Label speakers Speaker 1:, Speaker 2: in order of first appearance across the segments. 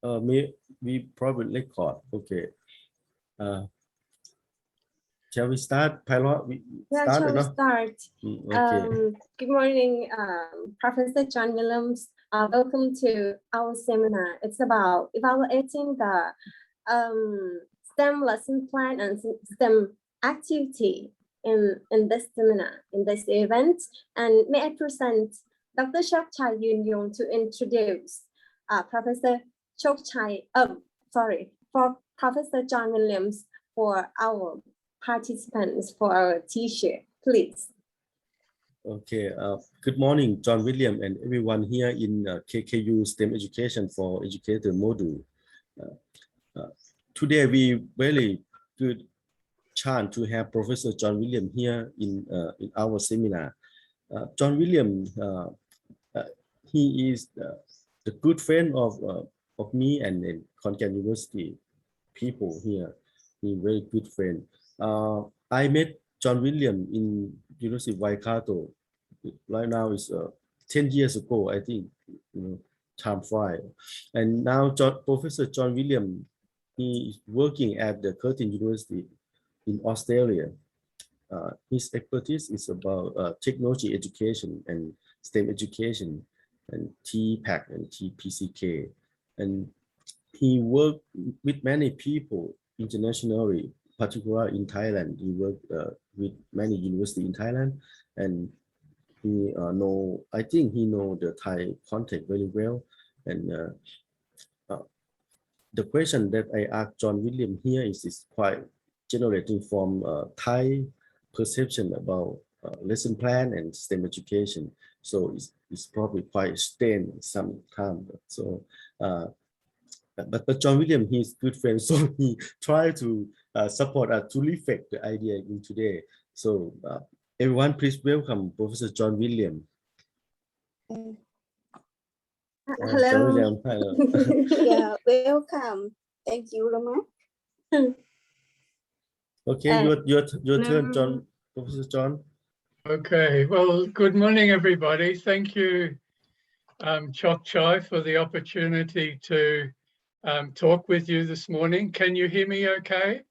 Speaker 1: we probably record. Okay. Shall we start? Pilot.
Speaker 2: Yeah, shall we start?
Speaker 1: Okay.
Speaker 2: Good morning, Professor John Williams. Welcome to our seminar. It's about evaluating the STEM lesson plan and STEM activity in this seminar, in this event. And may I present Dr. Chok Chai Yoon Yong to introduce Professor Chok Chai, for Professor John Williams for our participants, for our teacher, please.
Speaker 1: Okay, good morning, John Williams and everyone here in KKU STEM Education for Educator module. Today we very good chance to have Professor John Williams here in our seminar. John Williams, he is the good friend of me and Khon Kaen University people here. He's very good friend. I met John Williams in University of Waikato. Right now is 10 years ago, I think. Time flies. And now Professor John Williams, he is working at the Khon Kaen University in Australia. His expertise is about technology education and STEM education and TPAC and TPCK. And he worked with many people internationally, particularly in Thailand. He worked with many universities in Thailand, and he I think he knows the Thai context very well. And the question that I asked John Williams here is quite generating from Thai perception about lesson plan and STEM education. So it's probably quite strained sometimes. So but John Williams, he's good friend, so he tried to support us to reflect the idea in today. So everyone, please welcome Professor John Williams.
Speaker 2: Hello.
Speaker 1: John Williams, hello.
Speaker 3: Yeah, welcome. Thank you, Rama.
Speaker 1: Okay, your turn, John. Professor John.
Speaker 4: Okay, well, good morning, everybody. Thank you, Chok Chai, for the opportunity to talk with you this morning. Can you hear me okay?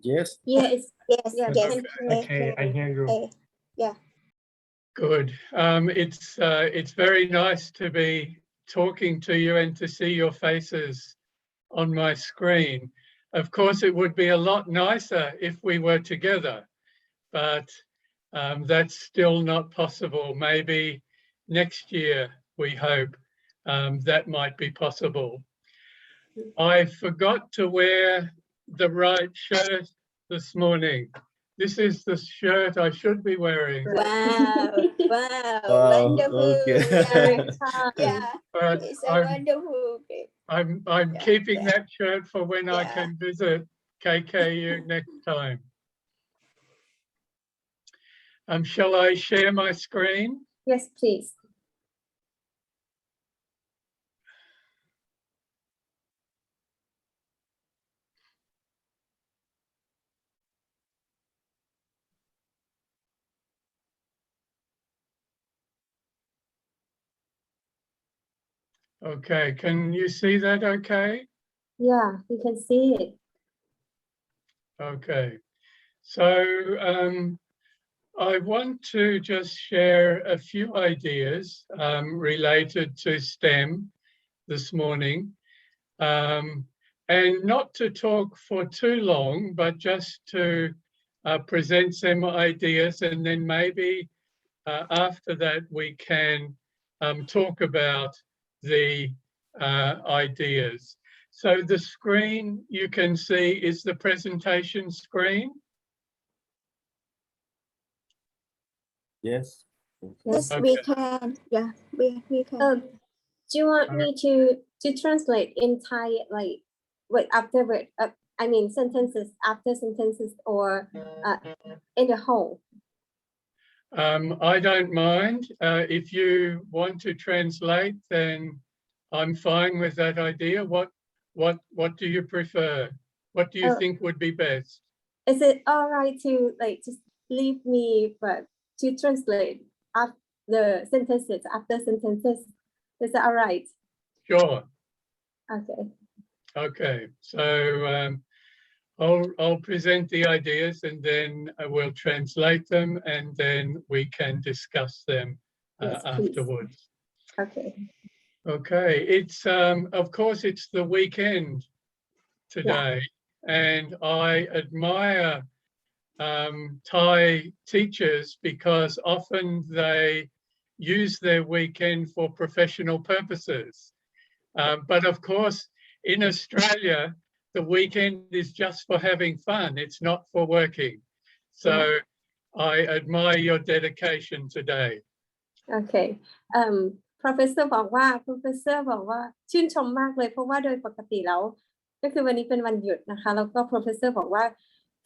Speaker 1: Yes.
Speaker 3: Yes.
Speaker 4: Okay, I hear you.
Speaker 3: Yeah.
Speaker 4: Good. It's very nice to be talking to you and to see your faces on my screen. Of course, it would be a lot nicer if we were together, but that's still not possible. Maybe next year, we hope, that might be possible. I forgot to wear the right shirt this morning. This is the shirt I should be wearing.
Speaker 3: Wow.
Speaker 1: Wow,
Speaker 3: Wonderful.
Speaker 1: okay.
Speaker 3: Yeah.
Speaker 4: But
Speaker 3: It's a wonderful.
Speaker 4: I'm keeping
Speaker 3: yeah.
Speaker 4: that shirt for when I can visit KKU next time. Shall I share my screen?
Speaker 2: Yes, please.
Speaker 4: Okay, can you see that okay?
Speaker 2: Yeah, we can see it.
Speaker 4: Okay, so I want to just share a few ideas related to STEM this morning, and not to talk for too long, but just to present some ideas, and then maybe after that we can talk about the ideas. So the screen you can see is the presentation screen.
Speaker 1: Yes.
Speaker 3: Yes,
Speaker 4: Okay.
Speaker 3: we can. Yeah, we can.
Speaker 2: Do you want me to translate in Thai, like word after word? I mean sentences after sentences, or in the whole?
Speaker 4: I don't mind. If you want to translate, then I'm fine with that idea. What do you prefer? What do you think would be best?
Speaker 2: Is it all right to just leave me, but to translate after sentences? Is that all right?
Speaker 4: Sure.
Speaker 2: Okay.
Speaker 4: Okay, so I'll present the ideas and then we'll translate them and then we can discuss them
Speaker 2: Yes, please.
Speaker 4: afterwards.
Speaker 2: Okay.
Speaker 4: Okay, it's of course it's the weekend today, and I admire Thai teachers because often they use their weekend for professional purposes. But of course, in Australia, the weekend is just for having fun. It's not for working. So I admire your dedication today.
Speaker 2: Okay. Professor บอกว่า Professor บอกว่าชื่นชมมากเลยเพราะว่าโดยปกติแล้วก็คือวันนี้เป็นวันหยุดนะคะแล้วก็ Professor บอกว่า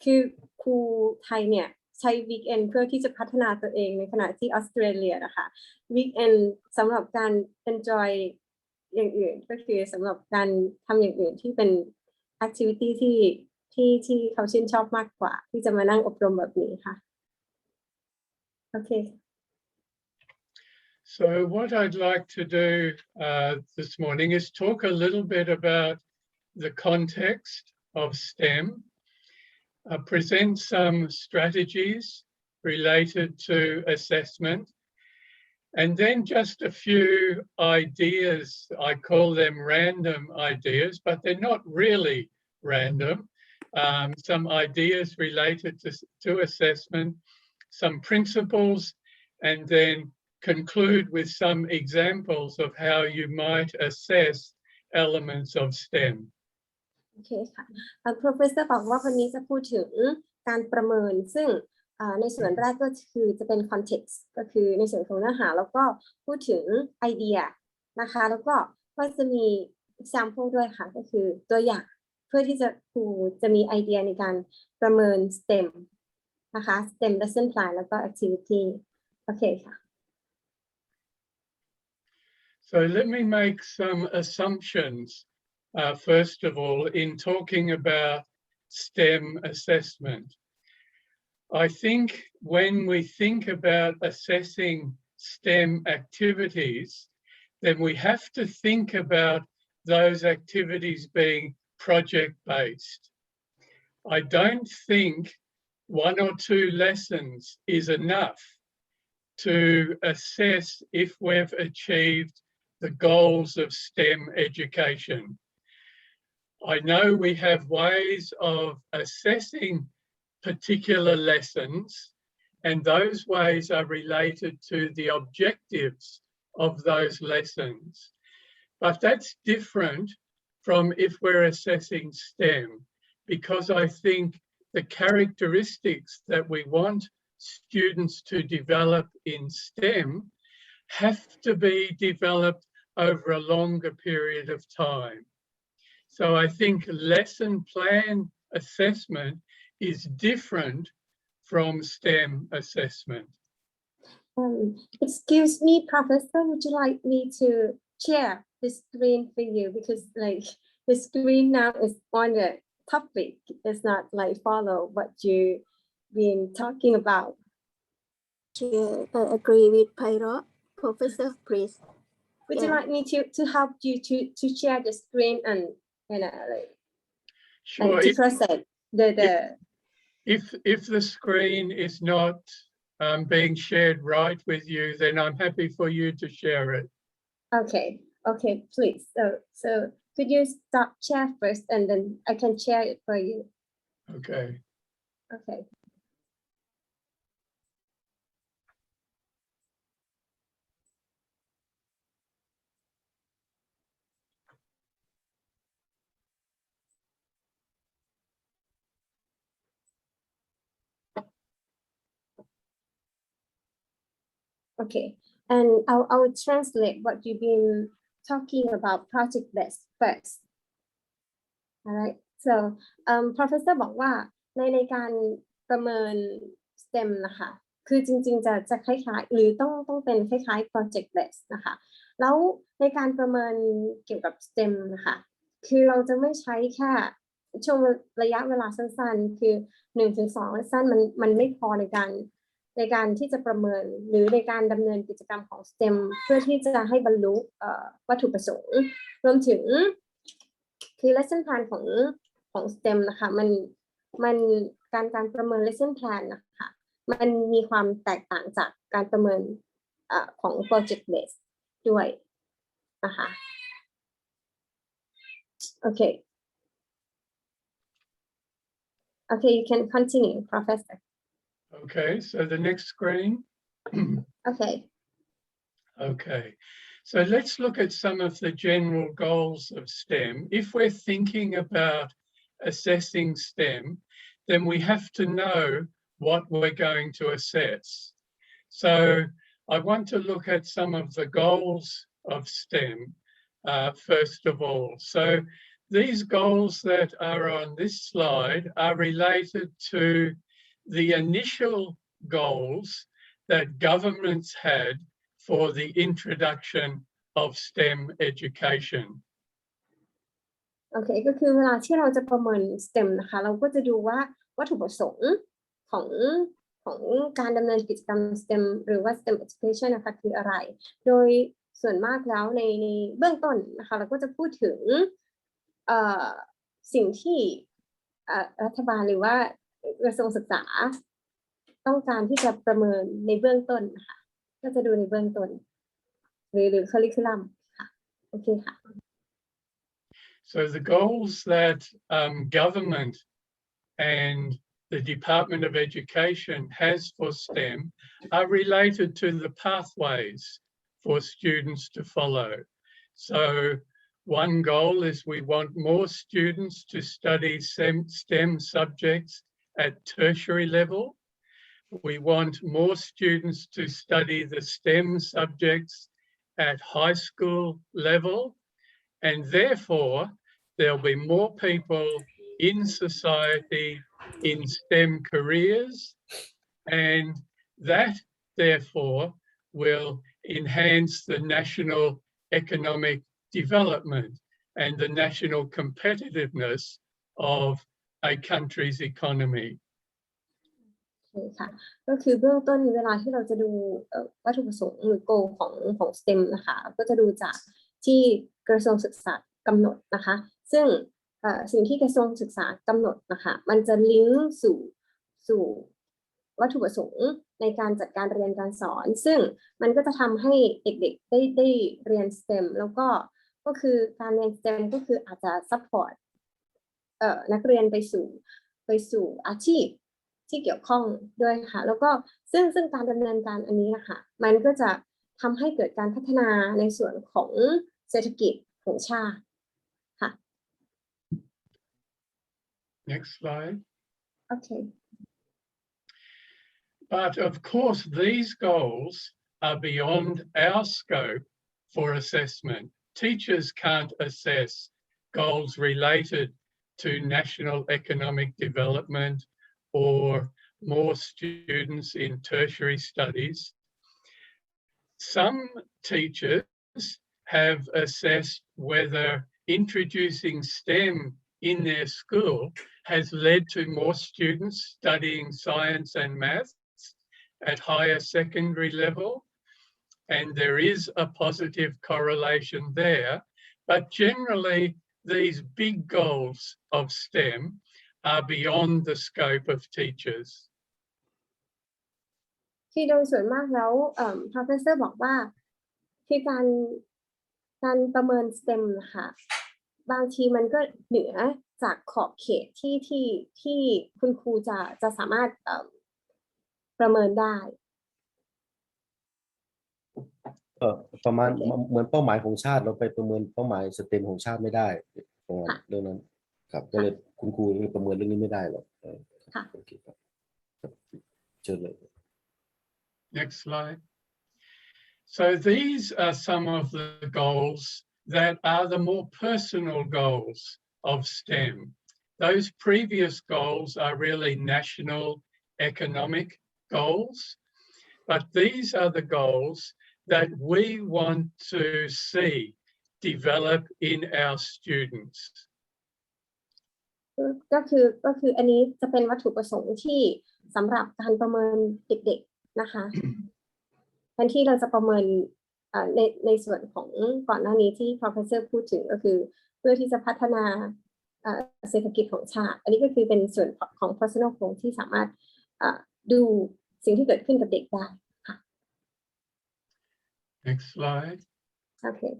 Speaker 2: คือครูไทยเนี่ยใช้ weekend เพื่อที่จะพัฒนาตัวเองในขณะที่ออสเตรเลียนะคะ weekend สำหรับการ enjoy อย่างอื่นก็คือสำหรับการทำอย่างอื่นที่เป็น activity ที่เขาชื่นชอบมากกว่าที่จะมานั่งอบรมแบบนี้ค่ะโอเค
Speaker 4: So what I'd like to do this morning is talk a little bit about the context of STEM, present some strategies related to assessment, and then just a few ideas. I call them random ideas, but they're not really random. Some ideas related to assessment, some principles, and then conclude with some examples of how you might assess elements of STEM.
Speaker 2: โอเคค่ะ Professor บอกว่าวันนี้จะพูดถึงการประเมินซึ่งในส่วนแรกก็คือจะเป็น context ก็คือในส่วนของเนื้อหาแล้วก็พูดถึงไอเดียนะคะแล้วก็จะมี example ด้วยค่ะก็คือตัวอย่างเพื่อที่ครูจะมีไอเดียในการประเมิน STEM นะคะ STEM lesson plan แล้วก็ activity โอเคค่ะ
Speaker 4: So let me make some assumptions, first of all, in talking about STEM assessment. I think when we think about assessing STEM activities, then we have to think about those activities being project-based. I don't think 1 or 2 lessons is enough to assess if we've achieved the goals of STEM education. I know we have ways of assessing particular lessons, and those ways are related to the objectives of those lessons. But that's different from if we're assessing STEM, because I think the characteristics that we want students to develop in STEM have to be developed over a longer period of time. So I think lesson plan assessment is different from STEM assessment.
Speaker 2: Excuse me, Professor, would you like me to share the screen for you? Because like the screen now is on the topic. It's not like follow what you've been talking about.
Speaker 3: I agree with Pyro. Professor, please.
Speaker 2: Would you like me to help you to share the screen and like,
Speaker 4: Sure.
Speaker 2: to proceed
Speaker 4: If the screen is not being shared right with you, then I'm happy for you to share it.
Speaker 2: Okay, please. So could you stop share first and then I can share it for you.
Speaker 4: Okay.
Speaker 2: Okay. Okay, and I will translate what you've been talking about project-based first. All right. So Professor บอกว่าในการประเมิน STEM นะคะคือจริงๆจะคล้ายๆหรือต้องเป็นคล้ายๆ project-based นะคะแล้วในการประเมินเกี่ยวกับ STEM นะคะคือเราจะไม่ใช้แค่ช่วงระยะเวลาสั้นๆคือ 1-2 สั้นมันไม่พอในการที่จะประเมินหรือในการดำเนินกิจกรรมของ STEM เพื่อที่จะให้บรรลุวัตถุประสงค์รวมถึง คือ lesson plan ของ STEM นะคะมันการประเมิน lesson plan นะคะมันมีความแตกต่างจากการประเมินของ project based ด้วยนะคะ okay you can continue Professor.
Speaker 4: Okay, so the next screen.
Speaker 2: Okay.
Speaker 4: Okay, so let's look at some of the general goals of STEM. If we're thinking about assessing STEM, then we have to know what we're going to assess. So I want to look at some of the goals of STEM first of all. So these goals that are on this slide are related to the initial goals that governments had for the introduction of STEM education.
Speaker 2: โอเคก็คือเวลาที่เราจะประเมิน STEM นะคะเราก็จะดูว่าวัตถุประสงค์ของการดำเนินกิจกรรม STEM หรือว่า STEM education นะคะคืออะไรโดยส่วนมากแล้วในเบื้องต้นนะคะเราก็จะพูดถึงสิ่งที่รัฐบาลหรือว่ากระทรวงศึกษาต้องการที่จะประเมินในเบื้องต้นนะคะก็จะดูในเบื้องต้นหรือ curriculum ค่ะโอเคค่ะ
Speaker 4: So the goals that government and the Department of Education has for STEM are related to the pathways for students to follow. So one goal is we want more students to study STEM subjects at tertiary level. We want more students to study the STEM subjects at high school level. And therefore, there'll be more people in society in STEM careers, and that therefore will enhance the national economic development and the national competitiveness of a country's economy.
Speaker 2: ค่ะก็คือเบื้องต้นเวลาที่เราจะดูวัตถุประสงค์หรือ goal ของ STEM นะคะก็จะดูจากที่กระทรวงศึกษากำหนดนะคะซึ่งสิ่งที่กระทรวงศึกษากำหนดนะคะมันจะลิงก์สู่วัตถุประสงค์ในการจัดการเรียนการสอนซึ่งมันก็จะทำให้เด็กๆได้เรียน STEM แล้วก็คือการเรียน STEM ก็คืออาจจะ support นักเรียนไปสู่อาชีพที่เกี่ยวข้องด้วยค่ะแล้วก็ซึ่งการดำเนินการอันนี้นะคะมันก็จะทำให้เกิดการพัฒนาในส่วนของเศรษฐกิจของชาติค่ะ
Speaker 4: Next slide.
Speaker 2: Okay.
Speaker 4: But of course, these goals are beyond our scope for assessment. Teachers can't assess goals related to national economic development or more students in tertiary studies. Some teachers have assessed whether introducing STEM in their school has led to more students studying science and maths at higher secondary level, and there is a positive correlation there. But generally, these big goals of STEM are beyond the scope of teachers.
Speaker 2: ที่โดยส่วนมากแล้วProfessor บอกว่าคือการประเมิน STEM นะคะบางทีมันก็เหนือจากขอบเขตที่คุณครูจะสามารถประเมินได้
Speaker 1: ประมาณเหมือนเป้าหมายของชาติเราไปประเมินเป้าหมายสเต็มของชาติไม่ได้เรื่องนั้นครับก็เลยคุณครูประเมินเรื่องนี้ไม่ได้หรอกค่ะโอเคครับเชิญเลย
Speaker 4: Next slide. So these are some of the goals that are the more personal goals of STEM. Those previous goals are really national economic goals, but these are the goals that we want to see develop in our students.
Speaker 2: ก็คืออันนี้จะเป็นวัตถุประสงค์ที่สำหรับการประเมินเด็กๆนะคะแทนที่เราจะประเมิน ในส่วนของก่อนหน้านี้ที่ Professor พูดถึงก็คือเพื่อที่จะพัฒนาเศรษฐกิจของชาติอันนี้ก็คือเป็นส่วนของ personal growth ที่สามารถดูสิ่งที่เกิดขึ้นกับเด็กได้ค่ะ
Speaker 4: Next slide.
Speaker 2: Okay.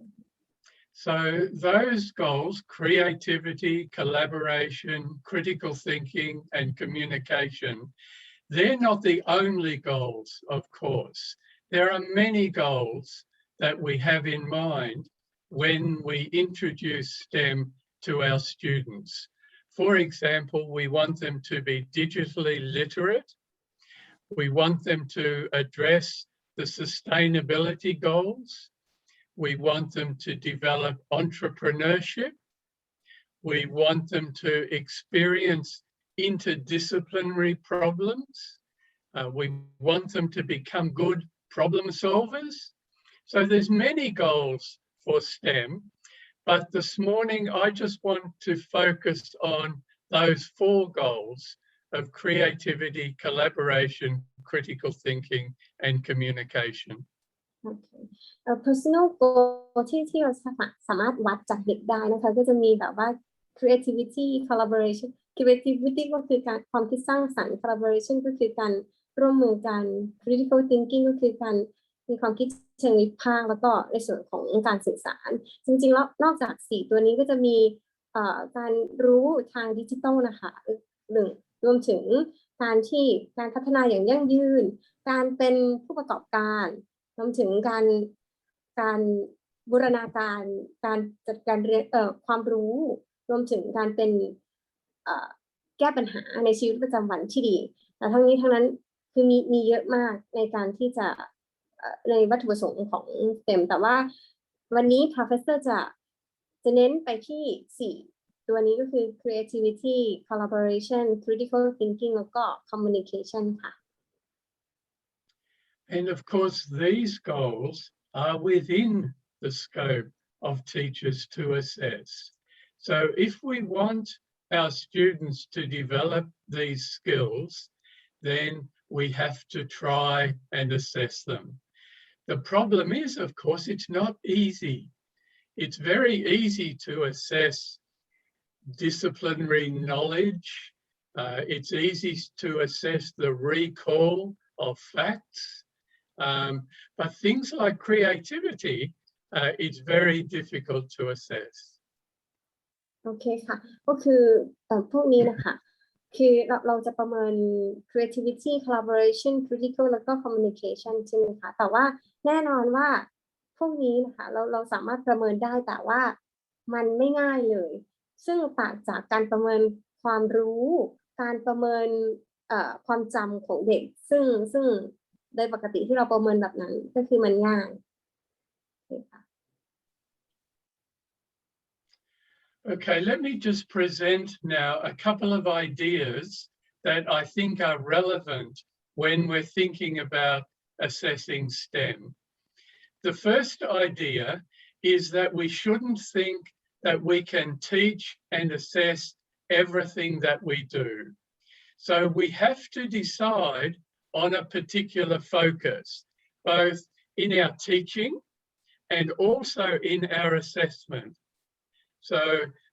Speaker 4: So those goals, creativity, collaboration, critical thinking, and communication, they're not the only goals, of course. There are many goals that we have in mind when we introduce STEM to our students. For example, we want them to be digitally literate. We want them to address the sustainability goals. We want them to develop entrepreneurship. We want them to experience interdisciplinary problems. We want them to become good problem solvers. So there's many goals for STEM, but this morning I just want to focus on those 4 goals of creativity, collaboration, critical thinking, and communication.
Speaker 2: Okay. Personal goal ที่เราสามารถวัดจากเด็กได้นะคะก็จะมีแบบว่า creativity collaboration creativity ก็คือการความคิดสร้างสรรค์ collaboration ก็คือการร่วมมือกัน critical thinking ก็คือการมีความคิดเชิงวิพากษ์แล้วก็ในส่วนของการสื่อสารจริงๆแล้วนอกจาก4ตัวนี้ก็จะมีการรู้ทางดิจิทัลนะคะรวมถึงการพัฒนาอย่างยั่งยืนการเป็นผู้ประกอบการรวมถึงการบูรณาการการจัดการเรียนความรู้รวมถึงการเป็นแก้ปัญหาในชีวิตประจำวันที่ดีแต่ทั้งนี้ทั้งนั้นคือมีเยอะมากในการที่จะในวัตถุประสงค์ของ STEM แต่ว่าวันนี้ Professor จะเน้นไปที่4ตัวนี้ก็คือ creativity collaboration critical thinking แล้วก็ communication ค่ะ
Speaker 4: And of course, these goals are within the scope of teachers to assess. So if we want our students to develop these skills, then we have to try and assess them. The problem is, of course, it's not easy. It's very easy to assess disciplinary knowledge. It's easy to assess the recall of facts. But things like creativity, it's very difficult to assess.
Speaker 2: โอเคค่ะก็คือพวกนี้นะคะคือเราจะประเมิน creativity collaboration critical แล้วก็ communication ใช่ไหมคะแต่ว่าแน่นอนว่าพวกนี้นะคะเราสามารถประเมินได้แต่ว่ามันไม่ง่ายเลยซึ่งต่างจากการประเมินความรู้การประเมินความจำของเด็กซึ่งโดยปกติที่เราประเมินแบบนั้นก็คือมันง่ายค่ะ
Speaker 4: Okay, let me just present now a couple of ideas that I think are relevant when we're thinking about assessing STEM. The first idea is that we shouldn't think that we can teach and assess everything that we do. So we have to decide on a particular focus, both in our teaching and also in our assessment. So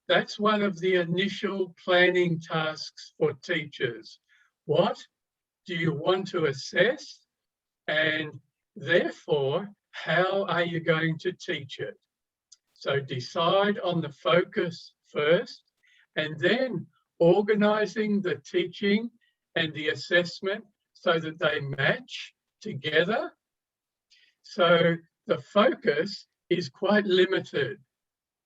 Speaker 4: that's one of the initial planning tasks for teachers. What do you want to assess? And therefore, how are you going to teach it? So decide on the focus first, and then organizing the teaching and the assessment so that they match together. So the focus is quite limited.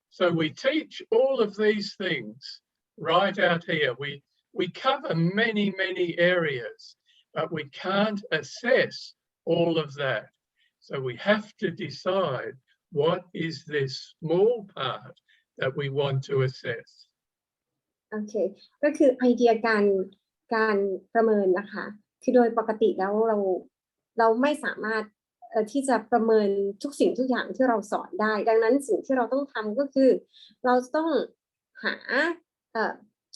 Speaker 4: So we teach all of these things right out here. We cover many, many areas, but we can't assess all of that. So we have to decide what is this small part that we want to assess.
Speaker 2: โอเคก็คือไอเดียการประเมินนะคะคือโดยปกติแล้วเราไม่สามารถที่จะประเมินทุกสิ่งทุกอย่างที่เราสอนได้ดังนั้นสิ่งที่เราต้องทำก็คือเราต้องหา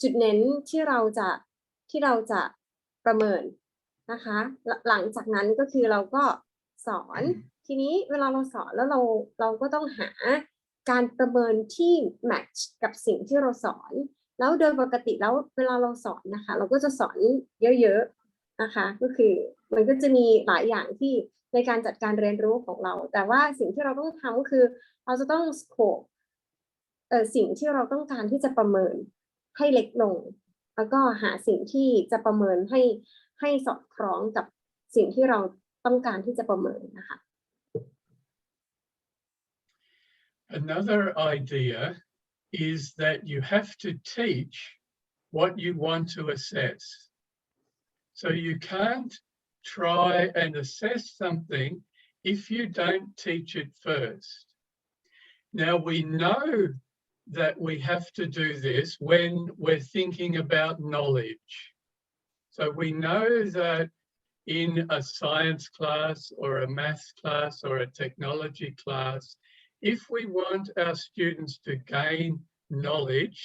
Speaker 2: จุดเน้นที่เราจะประเมินนะคะหลังจากนั้นก็คือเราก็สอนท ทีนี้เวลาเราสอนแล้วเราก็ต้องหาการประเมินที่แมทช์กับสิ่งที่เราสอนแล้วโดยปกติแล้วเวลาเราสอนนะคะเราก็จะสอนเยอะๆนะคะก็คือมันก็จะมีหลายอย่างที่ในการจัดการเรียนรู้ของเราแต่ว่าสิ่งที่เราต้องทำก็คือเราจะต้องสโคปสิ่งที่เราต้องการที่จะประเมินให้เล็กลงแล้วก็หาสิ่งที่จะประเมินให้สอดคล้องกับสิ่งที่เราต้องการที่จะประเมินนะคะ
Speaker 4: Another idea is that you have to teach what you want to assess. So you can't try and assess something if you don't teach it first. Now we know that we have to do this when we're thinking about knowledge. So we know that in a science class or a maths class or a technology class, if we want our students to gain knowledge,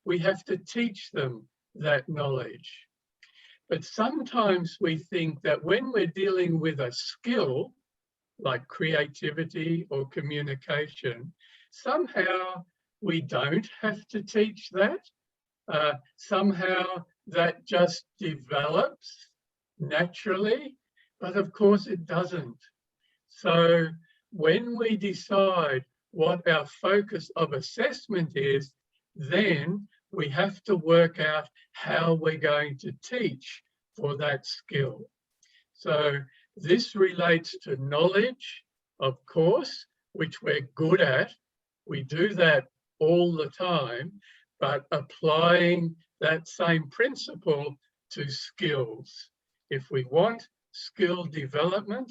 Speaker 4: we have to teach them that knowledge. But sometimes we think that when we're dealing with a skill, like creativity or communication, somehow we don't have to teach that. Somehow that just develops naturally, but of course it doesn't. So when we decide what our focus of assessment is, then we have to work out how we're going to teach for that skill. So this relates to knowledge, of course, which we're good at. We do that all the time, but applying that same principle to skills. If we want skill development,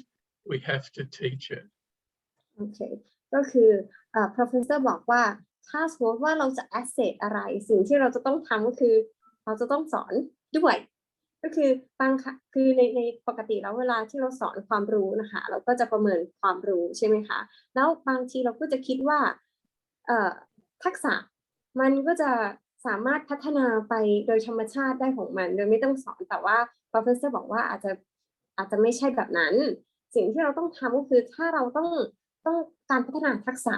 Speaker 4: we have to teach it.
Speaker 2: โอเคก็คือprofessor บอกว่าถ้าสมมติว่าเราจะ assess อะไรสิ่งที่เราจะต้องทำก็คือเราจะต้องสอนด้วยก็คือบางคือในปกติแล้วเวลาที่เราสอนความรู้นะคะเราก็จะประเมินความรู้ใช่ไหมคะแล้วบางทีเราก็จะคิดว่าทักษะมันก็จะสามารถพัฒนาไปโดยธรรมชาติได้ของมันโดยไม่ต้องสอนแต่ว่า professor บอกว่าอาจจะไม่ใช่แบบนั้นสิ่งที่เราต้องทำก็คือถ้าเราต้องการพัฒนาทักษะ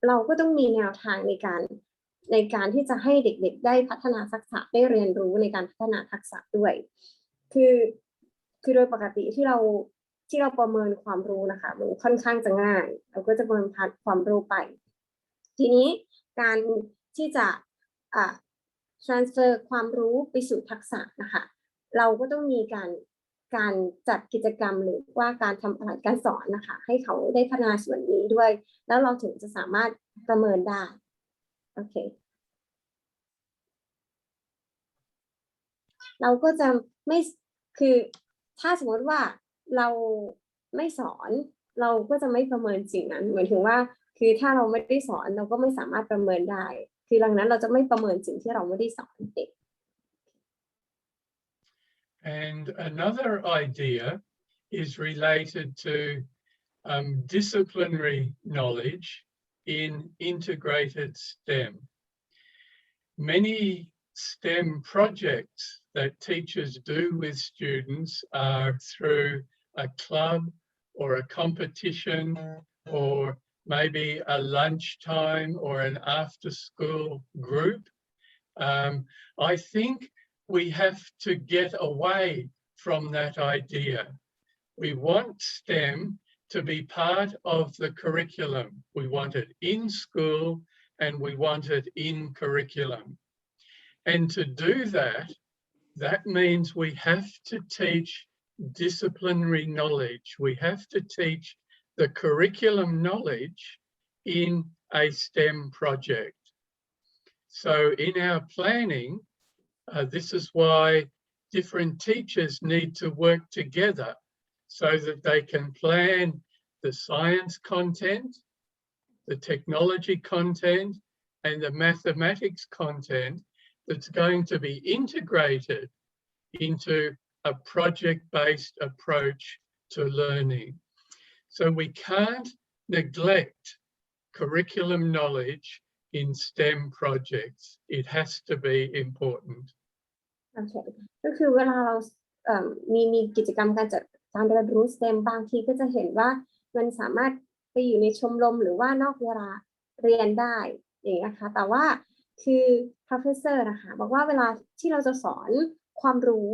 Speaker 2: เราก็ต้องมีแนวทางในการที่จะให้เด็กๆได้พัฒนาทักษะได้เรียนรู้ในการพัฒนาทักษะด้วยคือโดยปกติที่เราประเมินความรู้นะคะมันค่อนข้างจะง่ายเราก็จะประเมินความรู้ไปทีนี้การที่จะtransfer ความรู้ไปสู่ทักษะนะคะเราก็ต้องมีการจัดกิจกรรมหรือว่าการทำอะไรการสอนนะคะให้เขาได้พัฒนาส่วนนี้ด้วยแล้วเราถึงจะสามารถประเมินได้โอเคเราก็จะไม่คือถ้าสมมติว่าเราไม่สอนเราก็จะไม่ประเมินสิ่งนั้นหมายถึงว่าคือถ้าเราไม่ได้สอนเราก็ไม่สามารถประเมินได้คือดังนั้นเราจะไม่ประเมินสิ่งที่เราไม่ได้สอนเด็ก
Speaker 4: And another idea is related to disciplinary knowledge in integrated STEM. Many STEM projects that teachers do with students are through a club or a competition or maybe a lunchtime or an after-school group. I think we have to get away from that idea. We want STEM to be part of the curriculum. We want it in school and we want it in curriculum. And to do that, that means we have to teach disciplinary knowledge. We have to teach the curriculum knowledge in a STEM project. So in our planning, this is why different teachers need to work together so that they can plan the science content, the technology content, and the mathematics content that's going to be integrated into a project-based approach to learning. So we can't neglect curriculum knowledge in STEM projects. It has to be important.
Speaker 2: โอเคก็คือเวลาเรามีกิจกรรมการจัดการเรียนรู้ STEM บางทีก็จะเห็นว่า มันสามารถไปอยู่ในชมรมหรือว่านอกเวลาเรียนได้อย่างนี้นะคะแต่ว่าคือ professor นะคะบอกว่าเวลาที่เราจะสอนความรู้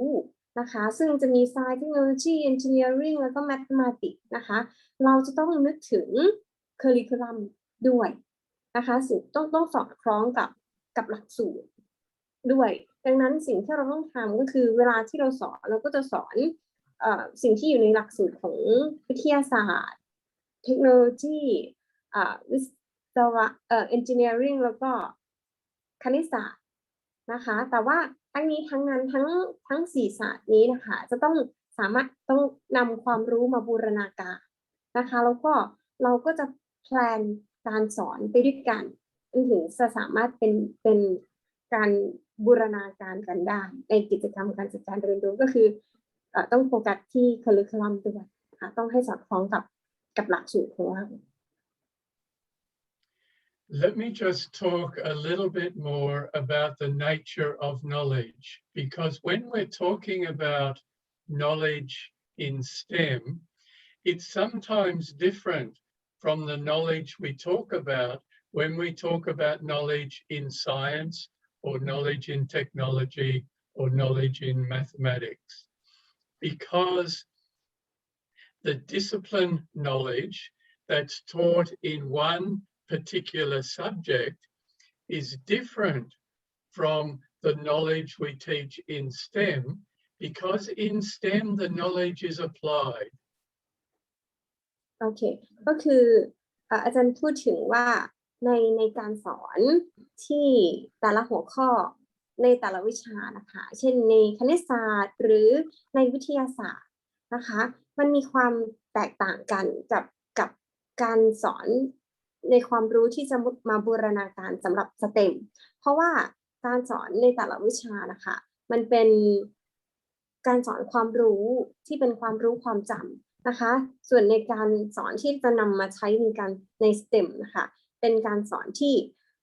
Speaker 2: นะคะซึ่งจะมี Science Technology Engineering แล้วก็ Mathematics นะคะเราจะต้องนึกถึง curriculum ด้วยนะคะสิ่งต้องสอดคล้องกับหลักสูตรด้วยดังนั้นสิ่งที่เราต้องทำก็คือเวลาที่เราสอนเราก็จะสอนสิ่งที่อยู่ในหลักสูตรของวิทยาศาสตร์เทคโนโลยีวิศวะengineering แล้วก็คณิตศาสตร์นะคะแต่ว่าทั้งนี้ทั้งนั้นทั้ง4ศาสตร์นี้นะคะจะต้องสามารถต้องนำความรู้มาบูรณาการนะคะแล้วก็เราก็จะแพลนการสอนไปด้วยกันจนถึงจะสามารถเป็นการบูรณาการกันได้ในกิจกรรมการจัดการเรียนรู้ก็คือต้องโฟกัสที่ curriculum ด้วยนะคะต้องให้สอดคล้องกับหลักสูตรของเรา
Speaker 4: Let me just talk a little bit more about the nature of knowledge, because when we're talking about knowledge in STEM, it's sometimes different from the knowledge we talk about when we talk about knowledge in science or knowledge in technology or knowledge in mathematics, because the discipline knowledge that's taught in one particular subject is different from the knowledge we teach in STEM, because in STEM the knowledge is applied.
Speaker 2: โอเคก็คืออาจารย์พูดถึงว่าในการสอนที่แต่ละหัวข้อในแต่ละวิชานะคะเช่นในคณิตศาสตร์หรือในวิทยาศาสตร์นะคะมันมีความแตกต่างกันกับการสอนในความรู้ที่จะมาบูรณาการสำหรับสเต็มเพราะว่าการสอนในแต่ละวิชานะคะมันเป็นการสอนความรู้ที่เป็นความรู้ความจำนะคะส่วนในการสอนที่จะนำมาใช้ในSTEMนะคะเป็นการสอนที่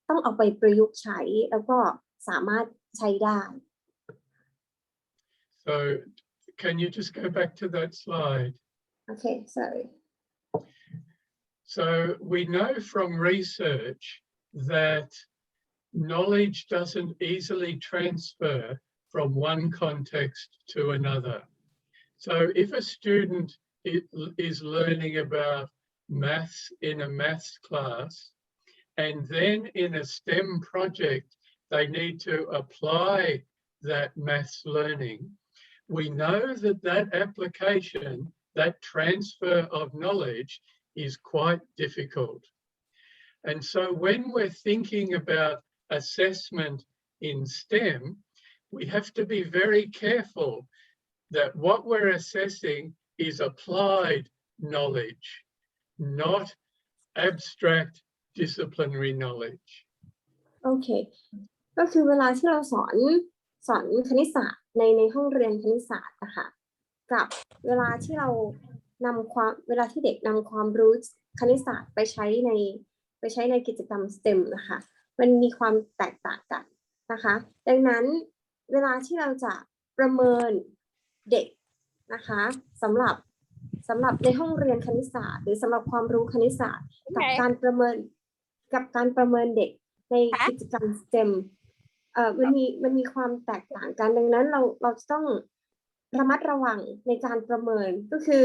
Speaker 2: ต้องเอาไปประยุกต์ใช้แล้วก็สามารถใช้ได้
Speaker 4: So can you just go back to that slide?
Speaker 2: Okay, sorry.
Speaker 4: So we know from research that knowledge doesn't easily transfer from one context to another. So if a student is learning about maths in a maths class, and then in a STEM project, they need to apply that maths learning, we know that application, that transfer of knowledge is quite difficult. And so when we're thinking about assessment in STEM, we have to be very careful that what we're assessing is applied knowledge, not abstract disciplinary knowledge.
Speaker 2: โอเคก็คือเวลาที่เราสอนคณิตศาสตร์ในห้องเรียนคณิตศาสตร์นะคะกับเวลาที่เด็กนำความรู้คณิตศาสตร์ไปใช้ในกิจกรรม STEM นะคะมันมีความแตกต่างกันนะคะดังนั้นเวลาที่เราจะประเมินเด็กนะคะสำหรับในห้องเรียนคณิตศาสตร์หรือสำหรับความรู้คณิตศาสตร์กับการประเมินเด็กในกิจกรรม STEM มันมีความแตกต่างกันดังนั้นเราจะต้องระมัดระวังในการประเมินก็คือ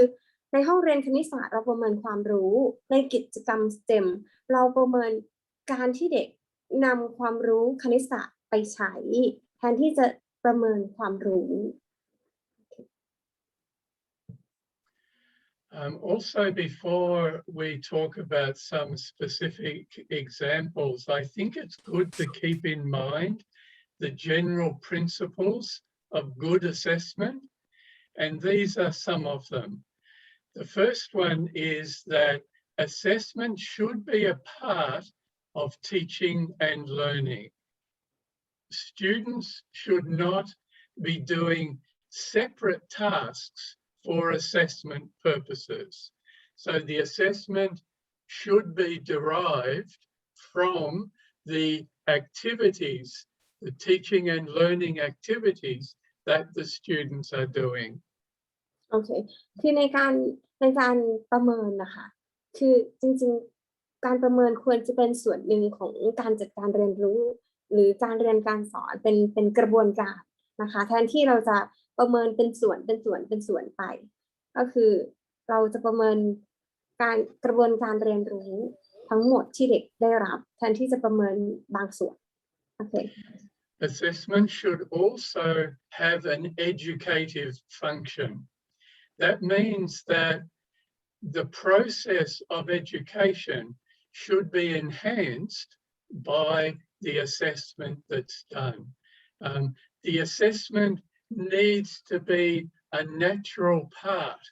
Speaker 2: ในห้องเรียนคณิตศาสตร์เราประเมินความรู้ในกิจกรรม STEM เราประเมินการที่เด็กนำความรู้คณิตศาสตร์ไปใช้แทนที่จะประเมินความรู้
Speaker 4: Also, before we talk about some specific examples, I think it's good to keep in mind the general principles of good assessment, and these are some of them. The first one is that assessment should be a part of teaching and learning. Students should not be doing separate tasks for assessment purposes. So the assessment should be derived from the activities, the teaching and learning activities that the students are doing.
Speaker 2: โอเคคือในการประเมินนะคะ คือจริงๆการประเมินควรจะเป็นส่วนหนึ่งของการจัดการเรียนรู้หรือการเรียนการสอนเป็นกระบวนการนะคะแทนที่เราจะประเมินเป็นส่วนไปก็คือเราจะประเมินการกระบวนการเรียนรู้ทั้งหมดที่เด็กได้รับแทนที่จะประเมินบางส่วนโอเค
Speaker 4: Assessment should also have an educative function. That means that the process of education should be enhanced by the assessment that's done. The assessment needs to be a natural part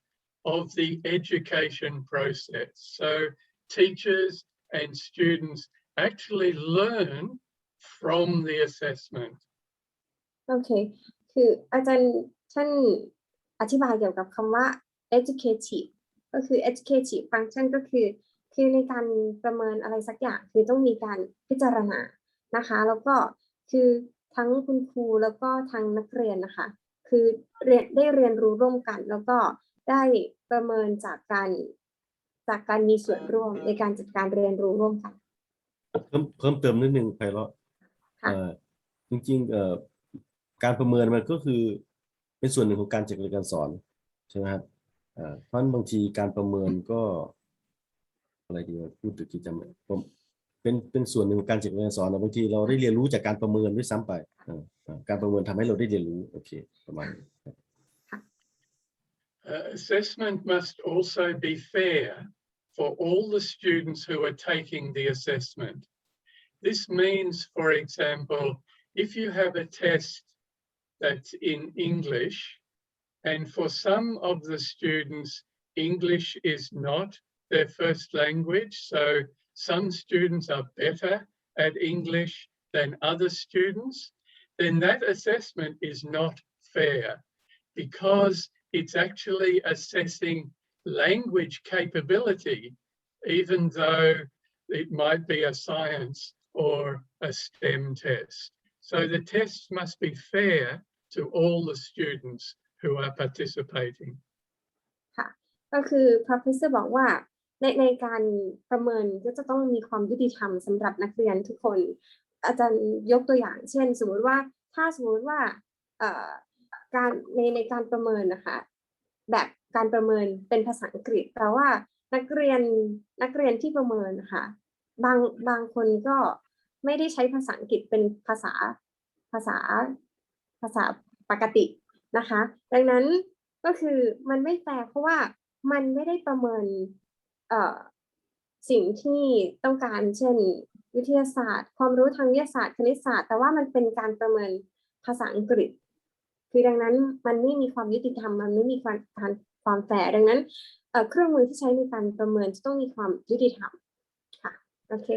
Speaker 4: of the education process. So teachers and students actually learn from the assessment.
Speaker 2: โอเค คืออาจารย์ท่านอธิบายเกี่ยวกับคำว่า educative ก็คือ educative function ก็คือในการประเมินอะไรสักอย่างคือต้องมีการพิจารณานะคะแล้วก็คือทั้งคุณครูแล้วก็ทางนักเรียนนะคะคือได้เรียนรู้ร่วมกันแล้วก็ได้ประเมินจากการมีส่วนร่วมในการจัดการเรียนรู้ร่วมกัน
Speaker 1: เพิ่มเติมนิดนึงไพเราะจริงๆการประเมินมันก็คือเป็นส่วนหนึ่งของการจัดการเรียนการสอนใช่ไหมครับเพราะบางทีการประเมินก็อะไรดีพูดถึงกิจกรรมเป็นส่วนหนึ่งของการจัดการเรียนการสอนบางทีเราได้เรียนรู้จากการประเมินด้วยซ้ำไปการประเมินทำให้เราได้เรียนรู้โอเคประมาณนี้
Speaker 4: Assessment must also be fair for all the students who are taking the assessment. This means, for example, if you have a test that's in English, and for some of the students, English is not their first language, so some students are better at English than other students, then that assessment is not fair because it's actually assessing language capability, even though it might be a science or a STEM test. So the tests must be fair to all the students who are participating.
Speaker 2: ค่ะก็คือ Professor บอกว่าในการประเมินก็จะต้องมีความยุติธรรมสำหรับนักเรียนทุกคนอาจารย์ยกตัวอย่างเช่นสมมติว่าการในการประเมินนะคะแบบการประเมินเป็นภาษาอังกฤษแปลว่านักเรียนที่ประเมินนะคะบางคนก็ไม่ได้ใช้ภาษาอังกฤษเป็นภาษาปกตินะคะดังนั้นก็คือมันไม่แฟร์เพราะว่ามันไม่ได้ประเมินสิ่งที่ต้องการเช่นวิทยาศาสตร์ความรู้ทางวิทยาศาสตร์คณิตศาสตร์แต่ว่ามันเป็นการประเมินภาษาอังกฤษคือดังนั้นมันไม่มีความยุติธรรมมันไม่มีความแฟร์ดังนั้นเครื่องมือที่ใช้ในการประเมินจะต้องมีความยุติธรรมค่ะโอเค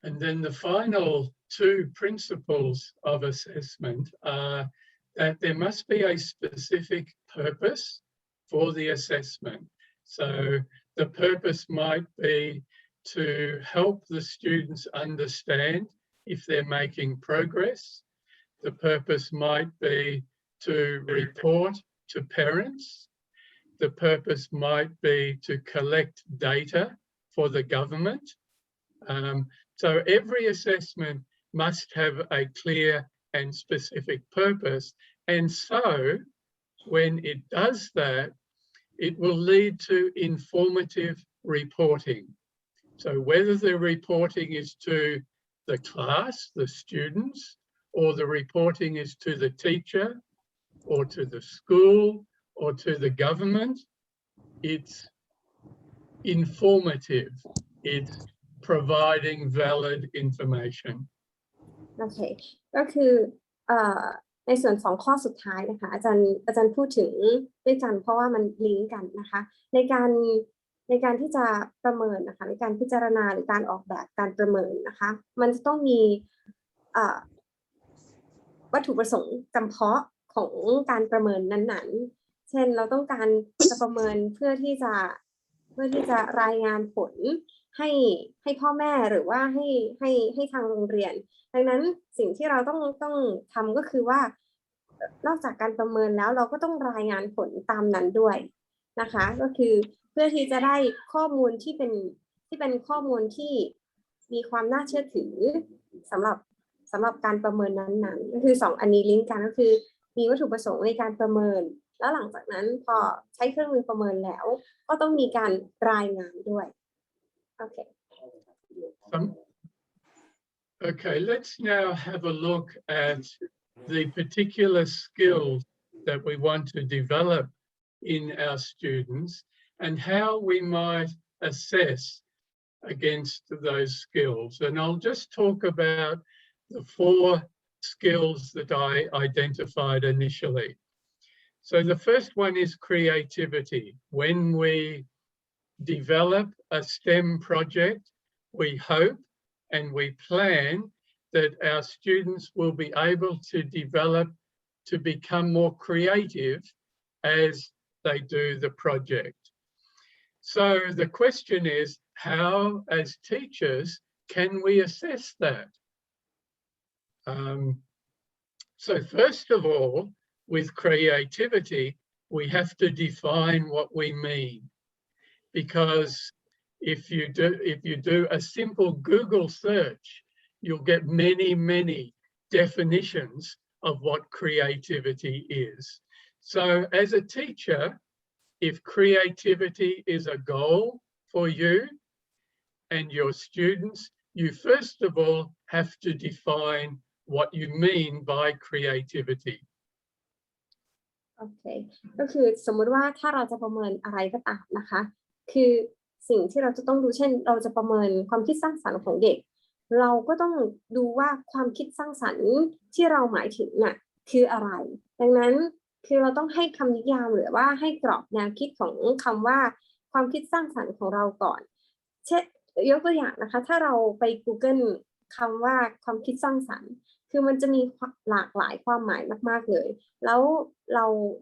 Speaker 4: And then the final two principles of assessment are that there must be a specific purpose for the assessment. So the purpose might be to help the students understand if they're making progress. The purpose might be to report to parents. The purpose might be to collect data for the government. So every assessment must have a clear and specific purpose. And so when it does that, it will lead to informative reporting. So whether the reporting is to the class, the students, or the reporting is to the teacher, or to the school, or to the government, it's informative. It's providing valid information.
Speaker 2: โอเคก็คือในส่วนของข้อสุดท้ายนะคะอาจารย์พูดถึงด้วยกันเพราะว่ามันลิงก์กันนะคะในการที่จะประเมินนะคะในการพิจารณาหรือการออกแบบการประเมินนะคะมันจะต้องมีวัตถุประสงค์จำเพาะของการประเมินนั้นๆเช่นเราต้องการจะประเมินเพื่อที่จะรายงานผลให้พ่อแม่หรือว่าให้ทางโรงเรียนดังนั้นสิ่งที่เราต้องทำก็คือว่านอกจากการประเมินแล้วเราก็ต้องรายงานผลตามนั้นด้วยนะคะก็คือ เพื่อที่จะได้ข้อมูลที่เป็นข้อมูลที่มีความน่าเชื่อถือสำหรับการประเมินนั้นๆก็คือ2อันนี้ลิงก์กันก็คือมีวัตถุประสงค์ในการประเมินแล้วหลังจากนั้นพอใช้เครื่องมือประเมินแล้วก็ต้องมีการรายงานด้วยโอเค
Speaker 4: Okay, let's now have a look at the particular skills that we want to develop in our students and how we might assess against those skills. And I'll just talk about the 4 skills that I identified initially. So the first one is creativity. When we develop a STEM project, we hope and we plan that our students will be able to develop to become more creative as they do the project. So the question is, how as teachers can we assess that? So first of all, with creativity, we have to define what we mean, because if you do a simple Google search, you'll get many definitions of what creativity is. So as a teacher, if creativity is a goal for you and your students, you first of all have to define what you mean by creativity.
Speaker 2: โอเคก็คือสมมุติว่าถ้าเราจะประเมินอะไรก็ตามนะคะคือสิ่งที่เราจะต้องดูเช่นเราจะประเมินความคิดสร้างสรรค์ของเด็กเราก็ต้องดูว่าความคิดสร้างสรรค์ที่เราหมายถึงน่ะคืออะไรดังนั้นคือเราต้องให้คำนิยามหรือว่าให้กรอบแนวคิดของคำว่าความคิดสร้างสรรค์ของเราก่อนเช่นยกตัวอย่างนะคะถ้าเราไป Google คำว่าความคิดสร้างสรรค์คือมันจะมีหลากหลายความหมายมากๆเลยแล้ว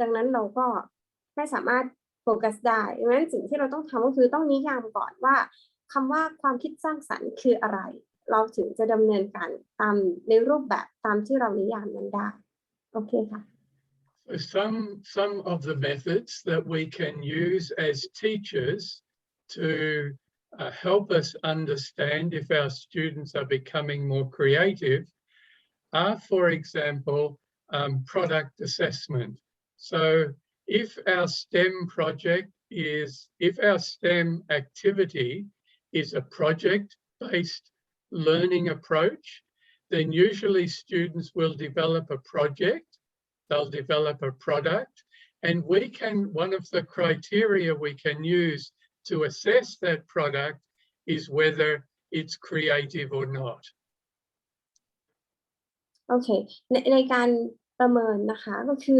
Speaker 2: ดังนั้นเราก็ไม่สามารถโฟกัสได้ดังนั้นสิ่งที่เราต้องทำก็คือต้องนิยามก่อนว่าคำว่าความคิดสร้างสรรค์คืออะไรเราถึงจะดำเนินการตามในรูปแบบตามที่เรานิยามนั้นได้โอเคค่ะ
Speaker 4: Some of the methods that we can use as teachers to help us understand if our students are becoming more creative are, for example, product assessment. So if our STEM activity is a project-based learning approach, then usually students will develop a project, they'll develop a product, and one of the criteria we can use to assess that product is whether it's creative or not.
Speaker 2: โอเคในการประเมินนะคะก็คื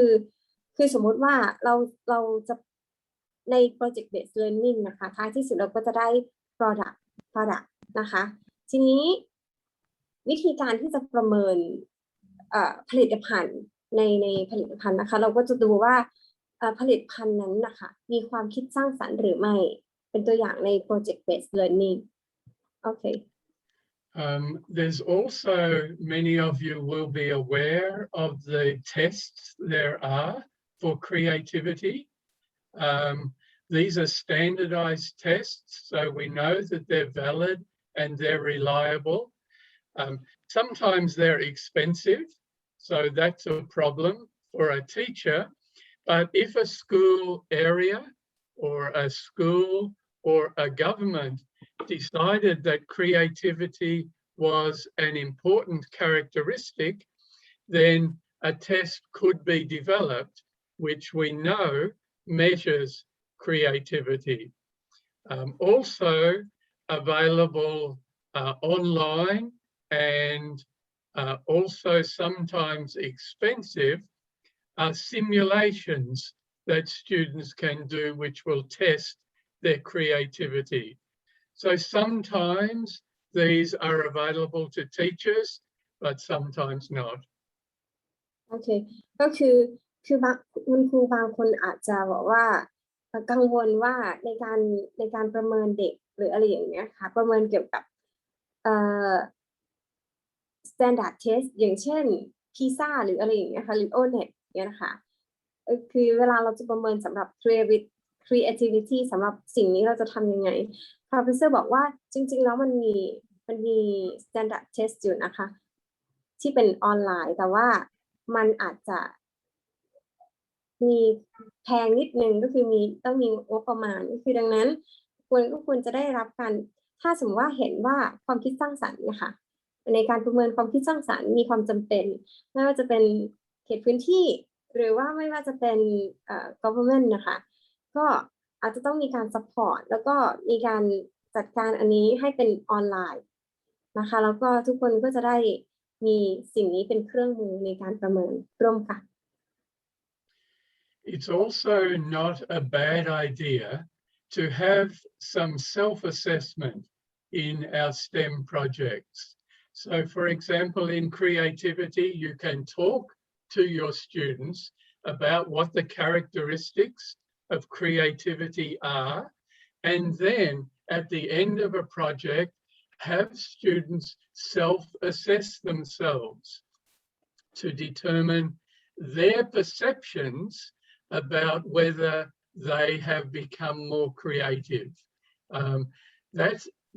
Speaker 2: อสมมุติว่าเราจะใน project based learning นะคะท้ายที่สุดเราก็จะได้ product นะคะทีนี้วิธีการที่จะประเมินผลิตภัณฑ์ในผลิตภัณฑ์นะคะเราก็จะดูว่าผลิตภัณฑ์นั้นนะคะมีความคิดสร้างสรรค์หรือไม่เป็นตัวอย่างใน project based learning โอเค
Speaker 4: There's also, many of you will be aware of the tests there are for creativity. These are standardized tests, so we know that they're valid and they're reliable. Sometimes they're expensive, so that's a problem for a teacher. But if a school area or a school or a government decided that creativity was an important characteristic, then a test could be developed which we know measures creativity. Also available online and also sometimes expensive are simulations that students can do which will test their creativity. So sometimes these are available to teachers, but sometimes not.
Speaker 2: โอเคก็คือบางคุณครูบางคนอาจจะบอกว่ากังวลว่าในการประเมินเด็กหรืออะไรอย่างเงี้ยค่ะประเมินเกี่ยวกับstandard test อย่างเช่น PISA หรืออะไรอย่างเงี้ยค่ะหรือ ONET เนี่ยนะคะคือเวลาเราจะประเมินสำหรับ creativity สำหรับสิ่งนี้เราจะทำยังไง Professor บอกว่าจริงๆแล้วมันมี standard test อยู่นะคะที่เป็นออนไลน์แต่ว่ามันอาจจะมีแพงนิดนึงก็คือต้องมีงบประมาณก็คือดังนั้นควรจะได้รับการถ้าสมมติว่าเห็นว่าความคิดสร้างสรรค์นะคะในการประเมินความคิดสร้างสรรค์มีความจำเป็นไม่ว่าจะเป็นเขตพื้นที่หรือว่าไม่ว่าจะเป็นgovernment นะคะก็อาจจะต้องมีการ support แล้วก็มีการจัดการอันนี้ให้เป็นออนไลน์นะคะแล้วก็ทุกคนก็จะได้มีสิ่งนี้เป็นเครื่องมือในการประเมินร่วมกัน
Speaker 4: It's also not a bad idea to have some self-assessment in our STEM projects. So for example, in creativity, you can talk to your students about what the characteristics of creativity are, and then at the end of a project, have students self-assess themselves to determine their perceptions about whether they have become more creative.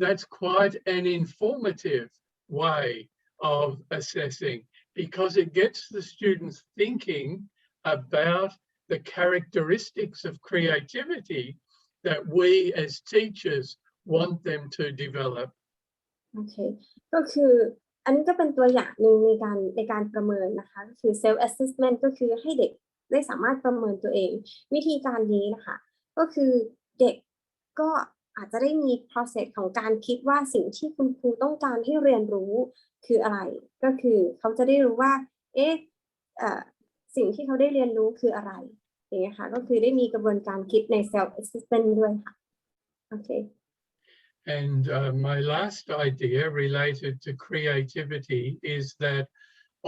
Speaker 4: That's quite an informative way of assessing because it gets the students thinking about the characteristics of creativity that we as teachers want them to develop.
Speaker 2: โอเคก็คืออันนี้ก็เป็นตัวอย่างหนึ่งในการประเมินนะคะก็คือ self assessment ก็คือให้เด็กได้สามารถประเมินตัวเองวิธีการนี้นะคะก็คือเด็กก็อาจจะได้มี process ของการคิดว่าสิ่งที่คุณครูต้องการให้เรียนรู้คืออะไรก็คือเขาจะได้รู้ว่าสิ่งที่เขาได้เรียนรู้คืออะไรอย่างเงี้ยค่ะก็คือได้มีกระบวนการคิดใน self assessment ด้วยค่ะโอเค
Speaker 4: And my last idea related to creativity is that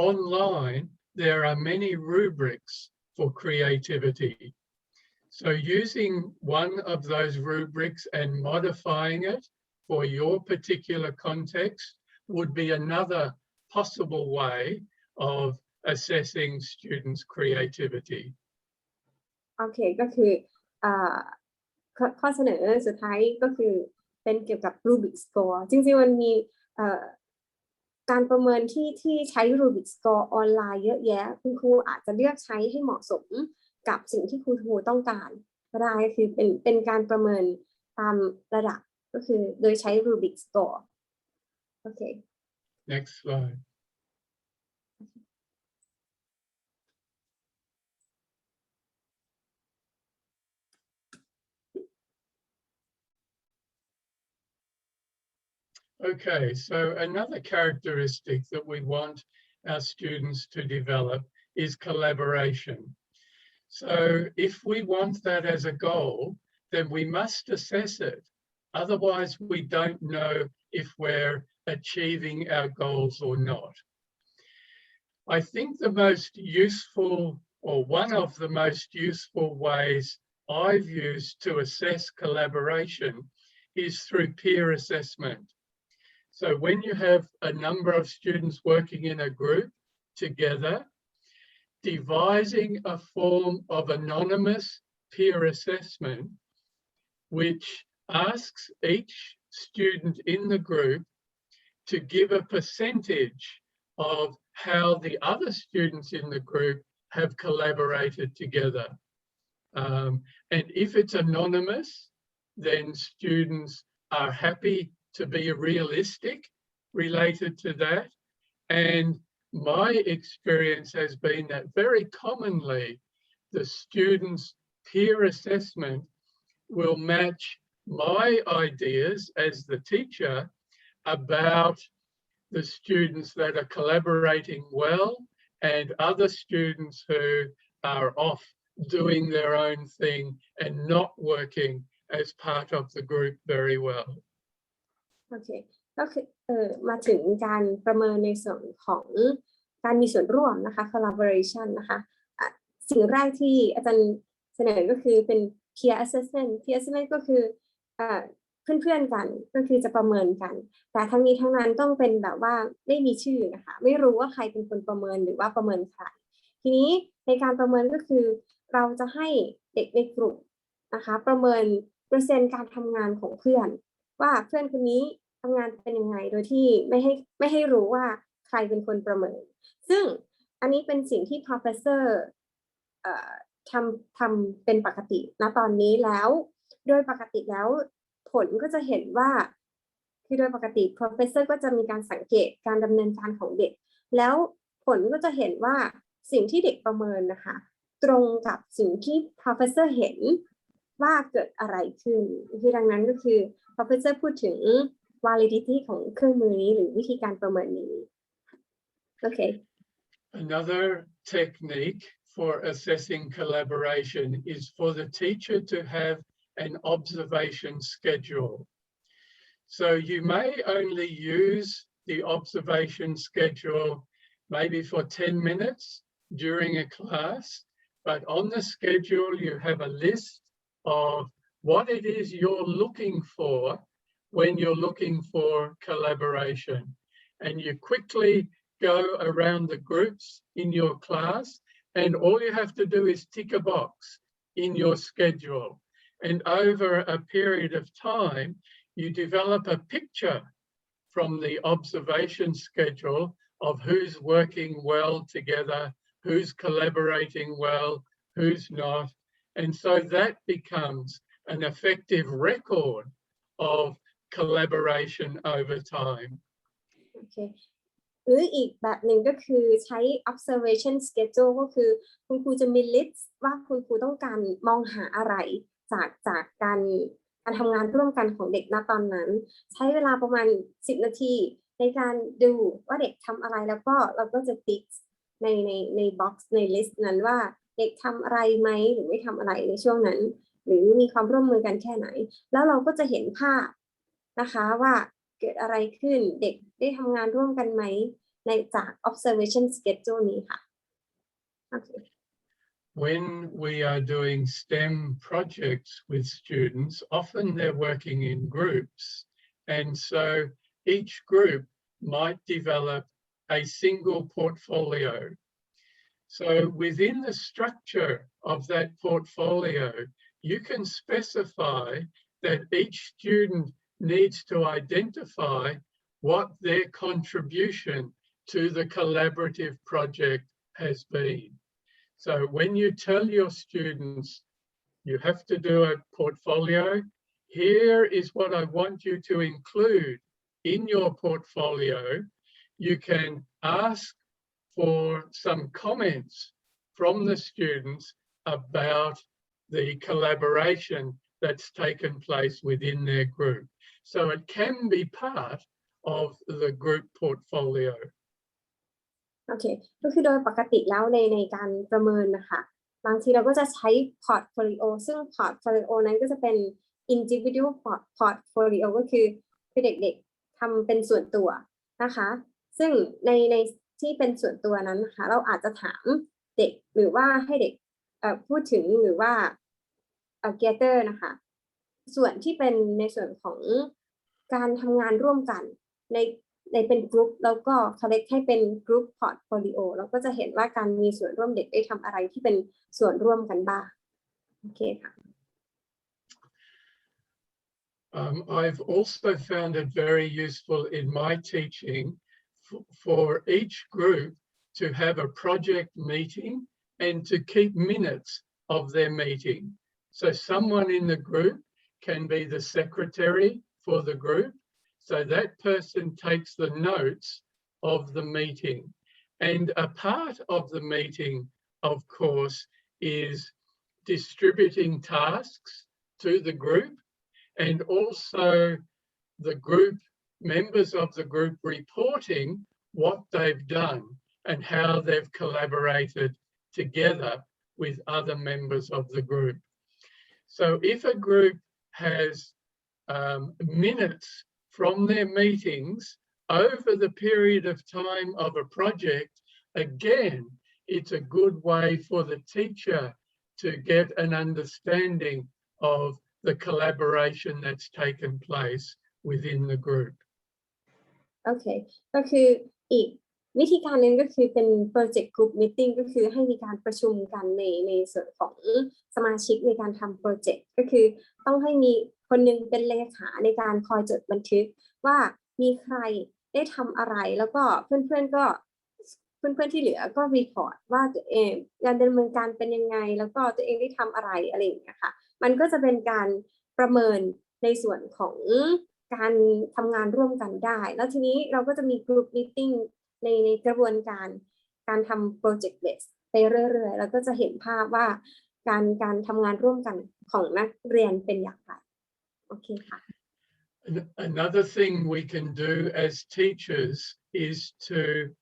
Speaker 4: online there are many rubrics for creativity. So using one of those rubrics and modifying it for your particular context would be another possible way of assessing students' creativity.
Speaker 2: โอเคก็คือข้อเสนอสุดท้ายก็คือเป็นเกี่ยวกับ Rubik Score จริงๆมันมีการประเมินที่ใช้ Rubik Score ออนไลน์เยอะแยะคุณครูอาจจะเลือกใช้ให้เหมาะสมกับสิ่งที่ครูต้องการก็ได้คือเป็นการประเมินตามระดับก็คือโดยใช้ Rubik Score โอเค
Speaker 4: Next slide. Okay, so another characteristic that we want our students to develop is collaboration. So if we want that as a goal, then we must assess it. Otherwise, we don't know if we're achieving our goals or not. I think the most useful, or one of the most useful ways I've used to assess collaboration is through peer assessment. So when you have a number of students working in a group together, devising a form of anonymous peer assessment, which asks each student in the group to give a percentage of how the other students in the group have collaborated together. And if it's anonymous, then students are happy to be realistic related to that. And my experience has been that very commonly the students' peer assessment will match my ideas as the teacher about the students that are collaborating well and other students who are off doing their own thing and not working as part of the group very well.
Speaker 2: โอเคก็คือมาถึงการประเมินในส่วนของการมีส่วนร่วมนะคะ collaboration นะคะสิ่งแรกที่อาจารย์เสนอก็คือเป็น peer assessment ก็คือเพื่อนๆกันก็คือจะประเมินกันแต่ทั้งนี้ทั้งนั้นต้องเป็นแบบว่าไม่มีชื่อนะคะไม่รู้ว่าใครเป็นคนประเมินหรือว่าประเมินใครทีนี้ในการประเมินก็คือเราจะให้เด็กในกลุ่ม นะคะประเมินเปอร์เซ็นต์การทำงานของเพื่อนว่าเพื่อนคนนี้ทำงานเป็นยังไงโดยที่ไม่ให้รู้ว่าใครเป็นคนประเมินซึ่งอันนี้เป็นสิ่งที่ professor ทำเป็นปกติณตอนนี้แล้วโดยปกติแล้วผลก็จะเห็นว่าคือโดยปกติ professor ก็จะมีการสังเกตการดำเนินการของเด็กแล้วผลก็จะเห็นว่าสิ่งที่เด็กประเมินนะคะตรงกับสิ่งที่ professor เห็นว่าเกิดอะไรขึ้นคือดังนั้นก็คือ professor พูดถึง validity ของเครื่องมือนี้หรือวิธีการประเมินนี้โอเค
Speaker 4: Another technique for assessing collaboration is for the teacher to have an observation schedule. So you may only use the observation schedule maybe for 10 minutes during a class, but on the schedule you have a list of what it is you're looking for when you're looking for collaboration. And you quickly go around the groups in your class, and all you have to do is tick a box in your schedule. And over a period of time, you develop a picture from the observation schedule of who's working well together, who's collaborating well, who's not. And so that becomes an effective record of collaboration over time.
Speaker 2: Okay. หรืออีกแบบหนึ่งก็คือใช้ observation schedule ก็คือคุณครูจะมี list ว่าคุณครูต้องการมองหาอะไรจากการทำงานร่วมกันของเด็กณตอนนั้นใช้เวลาประมาณ10 นาทีในการดูว่าเด็กทำอะไรแล้วก็เราก็จะติ๊กใน box ใน list นั้นว่าเด็กทำอะไรไหมหรือไม่ทำอะไรในช่วงนั้นหรือมีความร่วมมือกันแค่ไหนแล้วเราก็จะเห็นภาพนะคะว่าเกิดอะไรขึ้นเด็กได้ทำงานร่วมกันไหมในจาก observation schedule นี้ค่ะ okay.
Speaker 4: When we are doing STEM projects with students, often they're working in groups, and so each group might develop a single portfolio. So within the structure of that portfolio, you can specify that each student needs to identify what their contribution to the collaborative project has been. So when you tell your students, you have to do a portfolio, here is what I want you to include in your portfolio, you can ask for some comments from the students about the collaboration that's taken place within their group. So it can be part of the group portfolio.
Speaker 2: โอเคก็คือโดยปกติแล้วในการประเมินนะคะบางทีเราก็จะใช้ portfolio ซึ่ง portfolio นั้นก็จะเป็น individual portfolio ก็คือเด็กๆทำเป็นส่วนตัวนะคะซึ่งในที่เป็นส่วนตัวนั้นนะคะเราอาจจะถามเด็กหรือว่าให้เด็กพูดถึงหรือว่าgather นะคะส่วนที่เป็นในส่วนของการทำงานร่วมกันในเป็นกลุ่มแล้วก็ collect ให้เป็น group portfolio แล้วก็จะเห็นว่าการมีส่วนร่วมเด็กได้ทำอะไรที่เป็นส่วนร่วมกันบ้างโอเคค่ะ
Speaker 4: I've also found it very useful in my teaching for each group to have a project meeting and to keep minutes of their meeting. So someone in the group can be the secretary for the group. So that person takes the notes of the meeting. And a part of the meeting, of course, is distributing tasks to the group and also the group members of the group reporting what they've done and how they've collaborated together with other members of the group. So if a group has minutes from their meetings over the period of time of a project, again, it's a good way for the teacher to get an understanding of the collaboration that's taken place within the group.
Speaker 2: โอเคก็คืออีก วิธีการนึงก็คือเป็น project group meeting ก็คือให้มีการประชุมกันในส่วนของสมาชิกในการทำโปรเจกต์ก็คือต้องให้มีคนนึงเป็นเลขาในการคอยจดบันทึกว่ามีใครได้ทำอะไรแล้วก็เพื่อนๆที่เหลือก็รีพอร์ตว่าตัวเองการดำเนินการเป็นยังไงแล้วก็ตัวเองได้ทำอะไรอย่างเงี้ยค่ะมันก็จะเป็นการประเมินในส่วนของการทำงานร่วมกันได้แล้วทีนี้เราก็จะมี group meeting ในกระบวนการทำ project base ไปเรื่อยๆแล้วก็จะเห็นภาพว่าการทำงานร่วมกันของนักเรียนเป็นอย่างไรโอเคค่ะ
Speaker 4: Another thing we can do as teachers is to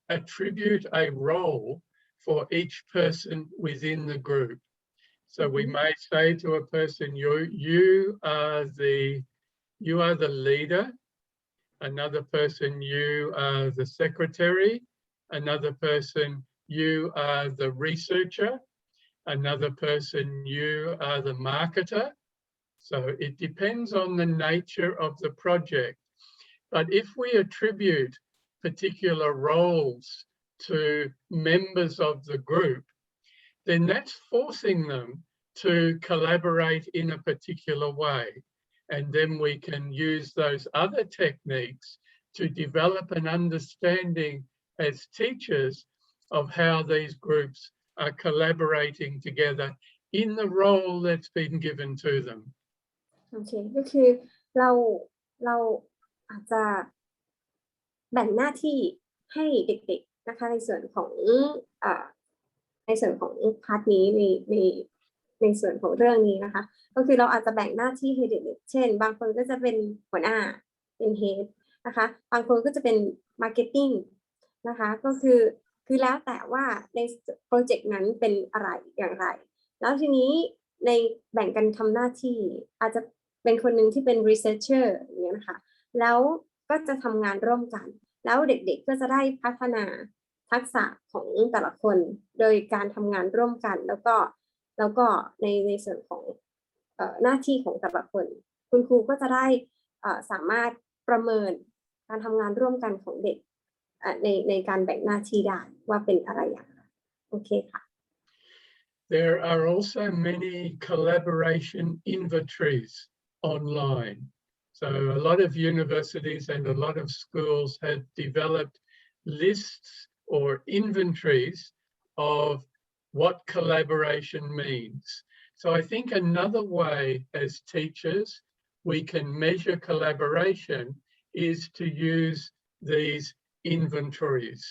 Speaker 4: attribute a role for each person within the group. So we may say to a person, you are the leader, another person, you are the secretary, another person, you are the researcher, another person, you are the marketer. So it depends on the nature of the project. But if we attribute particular roles to members of the group, then that's forcing them to collaborate in a particular way. And then we can use those other techniques to develop an understanding as teachers of how these groups are collaborating together in the role that's been given to them.
Speaker 2: โอเคก็คือเราอาจจะแบ่งหน้าที่ให้เด็กๆนะคะในส่วนของพาร์ทนี้ในส่วนของเรื่องนี้นะคะก็คือเราอาจจะแบ่งหน้าที่ให้เด็กๆเช่นบางคนก็จะเป็นหัวหน้าเป็นเฮดนะคะบางคนก็จะเป็นมาร์เก็ตติ้งนะคะก็คือแล้วแต่ว่าในโปรเจกต์นั้นเป็นอะไรอย่างไรแล้วทีนี้ในแบ่งกันทำหน้าที่อาจจะเป็นคนหนึ่งที่เป็น researcher อย่างเงี้ยนะคะแล้วก็จะทำงานร่วมกันแล้วเด็กๆก็จะได้พัฒนาทักษะของแต่ละคนโดยการทำงานร่วมกันแล้วก็ในส่วนของหน้าที่ของแต่ละคนคุณครูก็จะได้สามารถประเมินการทำงานร่วมกันของเด็กในการแบ่งหน้าที่ได้ว่าเป็นอะไรอย่างไรโอเคค่ะ
Speaker 4: There are also many collaboration inventories online. So a lot of universities and a lot of schools have developed lists or inventories of what collaboration means. So I think another way as teachers we can measure collaboration is to use these inventories.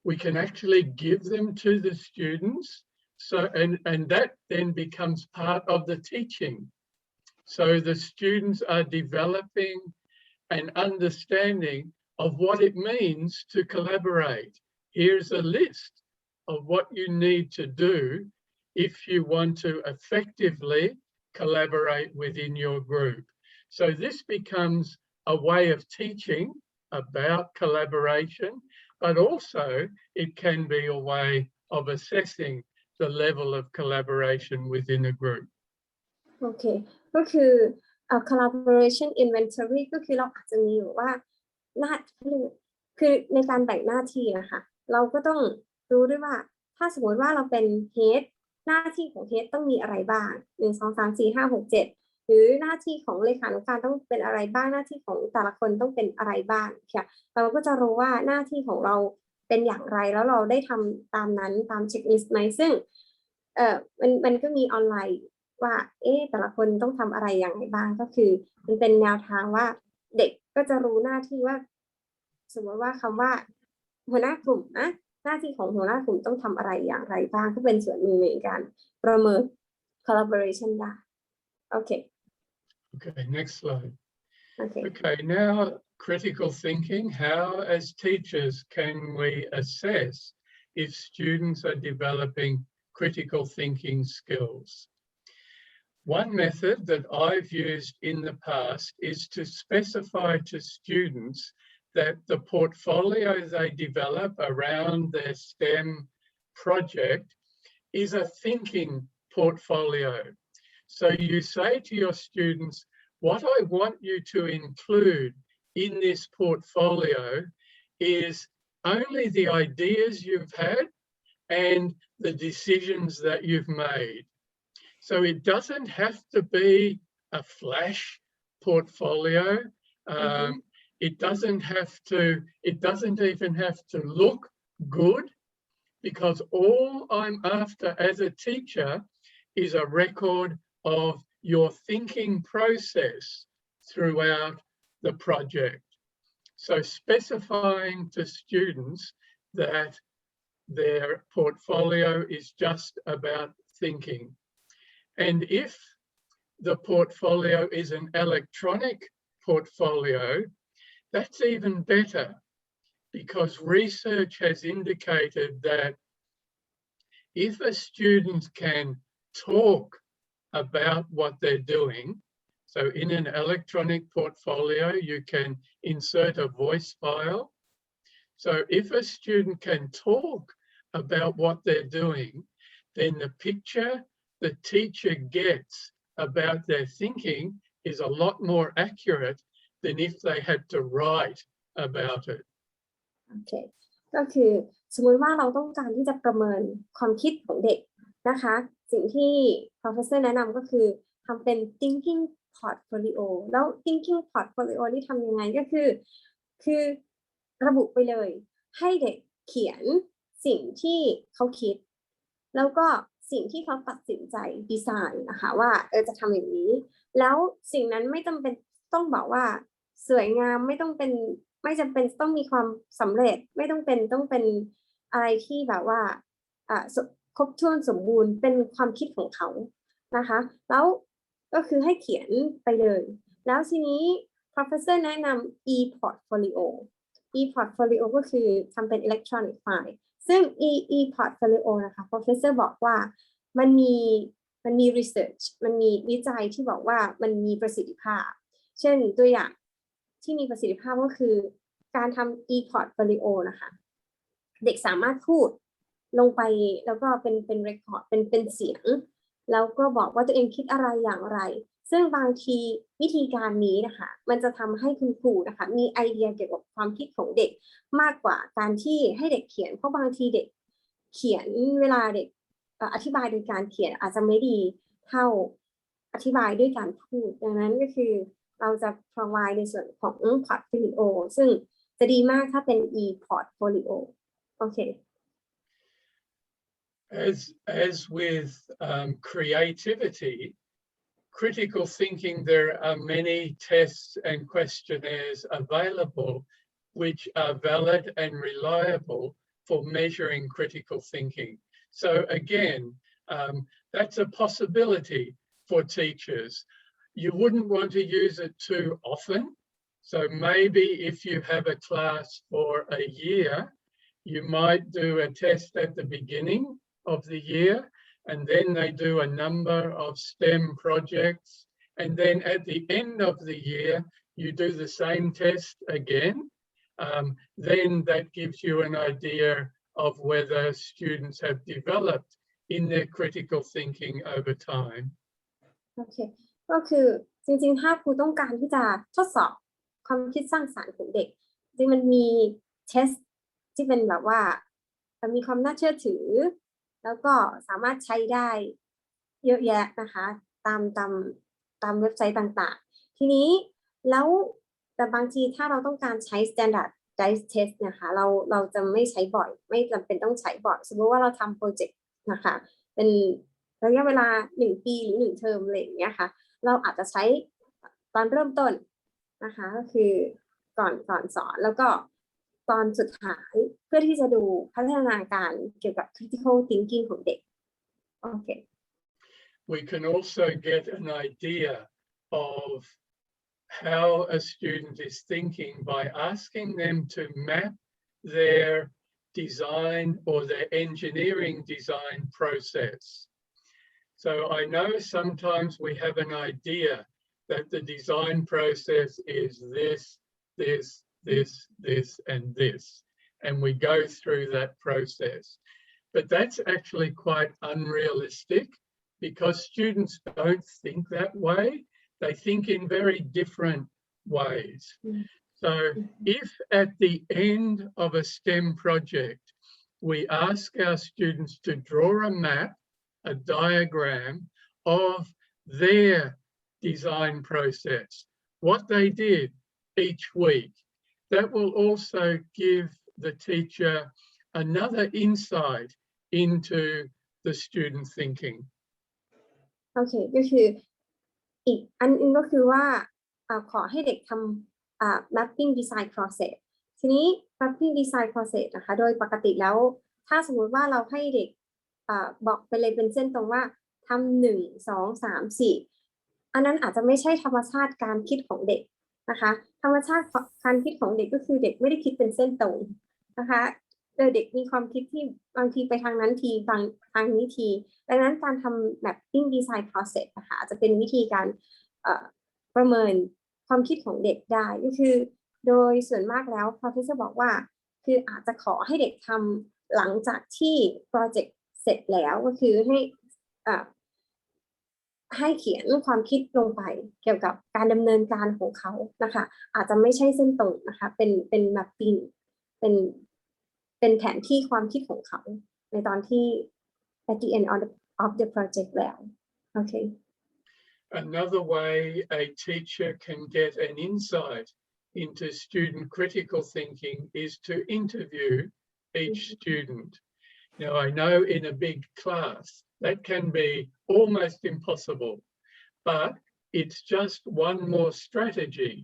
Speaker 4: We can actually give them to the students. So, and that then becomes part of the teaching. So the students are developing an understanding of what it means to collaborate. Here's a list of what you need to do if you want to effectively collaborate within your group. So this becomes a way of teaching about collaboration, but also it can be a way of assessing the level of collaboration within a group.
Speaker 2: โอเคก็คือ collaboration inventory ก็คือเราอาจจะมีอยู่ว่าคือในการแบ่งหน้าที่นะคะเราก็ต้องรู้ด้วยว่าถ้าสมมติว่าเราเป็น head หน้าที่ของ head ต้องมีอะไรบ้าง1 2 3 4 5 6 7หรือหน้าที่ของเลขานุการต้องเป็นอะไรบ้างหน้าที่ของแต่ละคนต้องเป็นอะไรบ้างค่ะเราก็จะรู้ว่าหน้าที่ของเราเป็นอย่างไรแล้วเราได้ทำตามนั้นตามเช็คลิสต์ไหมซึ่งมันก็มีออนไลน์ว่าแต่ละคนต้องทำอะไรอย่างไรบ้างก็คือมันเป็นแนวทางว่าเด็กก็จะรู้หน้าที่ว่าสมมติว่าคำว่าหัวหน้ากลุ่มนะหน้าที่ของหัวหน้ากลุ่มต้องทำอะไรอย่างไรบ้างก็เป็นส่วนหนึ่งในการประเมิน collaboration ได้โอเค
Speaker 4: Okay, next slide.
Speaker 2: Okay.
Speaker 4: Okay, now critical thinking. How as teachers can we assess if students are developing critical thinking skills? One method that I've used in the past is to specify to students that the portfolio they develop around their STEM project is a thinking portfolio. So you say to your students, what I want you to include in this portfolio is only the ideas you've had and the decisions that you've made. So it doesn't have to be a flash portfolio. It doesn't even have to look good, because all I'm after as a teacher is a record of your thinking process throughout the project. So specifying to students that their portfolio is just about thinking. And if the portfolio is an electronic portfolio, that's even better, because research has indicated that if a student can talk about what they're doing, so in an electronic portfolio, you can insert a voice file. So if a student can talk about what they're doing, then the picture the teacher gets about their thinking is a lot more accurate than if they had to write about it.
Speaker 2: โอเคก็คือสมมติว่าเราต้องการที่จะประเมินความคิดของเด็กนะคะสิ่งที่ professor แนะนำก็คือทำเป็น thinking portfolio แล้ว thinking portfolio นี่ทำยังไงก็คือระบุไปเลยให้เด็กเขียนสิ่งที่เขาคิดแล้วก็สิ่งที่เขาตัดสินใจดีไซน์นะคะว่าจะทำอย่างนี้แล้วสิ่งนั้นไม่จำเป็นต้องบอกว่าสวยงามไม่จำเป็นต้องมีความสำเร็จไม่ต้องเป็นอะไรที่แบบว่าครบถ้วนสมบูรณ์เป็นความคิดของเขานะคะแล้วก็คือให้เขียนไปเลยแล้วทีนี้ professor แนะนำ e-portfolio ก็คือทำเป็น electronic file ซึ่ง e-portfolio นะคะ professor บอกว่ามันมี research มันมีวิจัยที่บอกว่ามันมีประสิทธิภาพเช่นตัวอย่างที่มีประสิทธิภาพก็คือการทำ e-portfolio นะคะเด็กสามารถพูดลงไปแล้วก็เป็น record เป็นเสียงแล้วก็บอกว่าตัวเองคิดอะไรอย่างไรซึ่งบางทีวิธีการนี้นะคะมันจะทำให้คุณครูนะคะมีไอเดียเกี่ยวกับความคิดของเด็กมากกว่าการที่ให้เด็กเขียนเพราะบางทีเด็กเขียนเวลาเด็กอธิบายโดยการเขียนอาจจะไม่ดีเท่าอธิบายด้วยการพูดดังนั้นก็คือเราจะ provide ในส่วนของ portfolio ซึ่งจะดีมากถ้าเป็น e-portfolio โอเค
Speaker 4: As with creativity, critical thinking, there are many tests and questionnaires available which are valid and reliable for measuring critical thinking. So again, that's a possibility for teachers. You wouldn't want to use it too often. So maybe if you have a class for a year, you might do a test at the beginning of the year, and then they do a number of STEM projects. And then at the end of the year, you do the same test again. Then that gives you an idea of whether students have developed in their critical thinking over time.
Speaker 2: Okay. ก็คือจริงๆถ้าครูต้องการที่จะทดสอบความคิดสร้างสรรค์ของเด็กจริงมันมีเทสที่เป็นแบบว่ามีความน่าเชื่อถือแล้วก็สามารถใช้ได้เยอะแยะนะคะตามเว็บไซต์ต่างๆทีนี้แล้วแต่บางทีถ้าเราต้องการใช้ standardized test นะคะเราจะไม่ใช้บ่อยไม่จำเป็นต้องใช้บ่อยสมมติว่าเราทำโปรเจกต์นะคะเป็นระยะเวลา1ปีหรือ1เทอมอะไรอย่างเงี้ยค่ะเราอาจจะใช้ตอนเริ่มต้นนะคะก็คือก่อนสอนแล้วก็ตอนสุดท้ายเพื่อที่จะดูพัฒนาการเกี่ยวกับ critical thinking ของเด็กโอเค
Speaker 4: We can also get an idea of how a student is thinking by asking them to map their design or their engineering design process. So I know sometimes we have an idea that the design process is this, and this, and we go through that process. But that's actually quite unrealistic because students don't think that way. They think in very different ways. So if at the end of a STEM project, we ask our students to draw a map, a diagram of their design process, what they did each week, that will also give the teacher another insight into the student thinking.
Speaker 2: โอเคก็คืออีกอันนึงก็คือว่าขอให้เด็กทำmapping design process ทีนี้ mapping design process นะคะโดยปกติแล้วถ้าสมมุติว่าเราให้เด็กบอกไปเลยเป็นเส้นตรงว่าทำ1 2 3 4อันนั้นอาจจะไม่ใช่ธรรมชาติการคิดของเด็กนะคะธรรมชาติการคิดของเด็กก็คือเด็กไม่ได้คิดเป็นเส้นตรงนะคะเด็กมีความคิดที่บางทีไปทางนั้นทีบางทางนี้ทีดังนั้นการทำ mapping design process นะคะจะเป็นวิธีการประเมินความคิดของเด็กได้ก็คือโดยส่วนมากแล้ว Professor บอกว่าคืออาจจะขอให้เด็กทำหลังจากที่โปรเจกต์เสร็จแล้วก็คือให้เขียนความคิดลงไปเกี่ยวกับการดำเนินการของเขานะคะอาจจะไม่ใช่เส้นตรงนะคะเป็น mapping เป็นแผนที่ความคิดของเขาในตอนที่ at the end of the project แล้วโอเค
Speaker 4: Another way a teacher can get an insight into student critical thinking is to interview each student. Now, I know in a big class that can be almost impossible, but it's just one more strategy,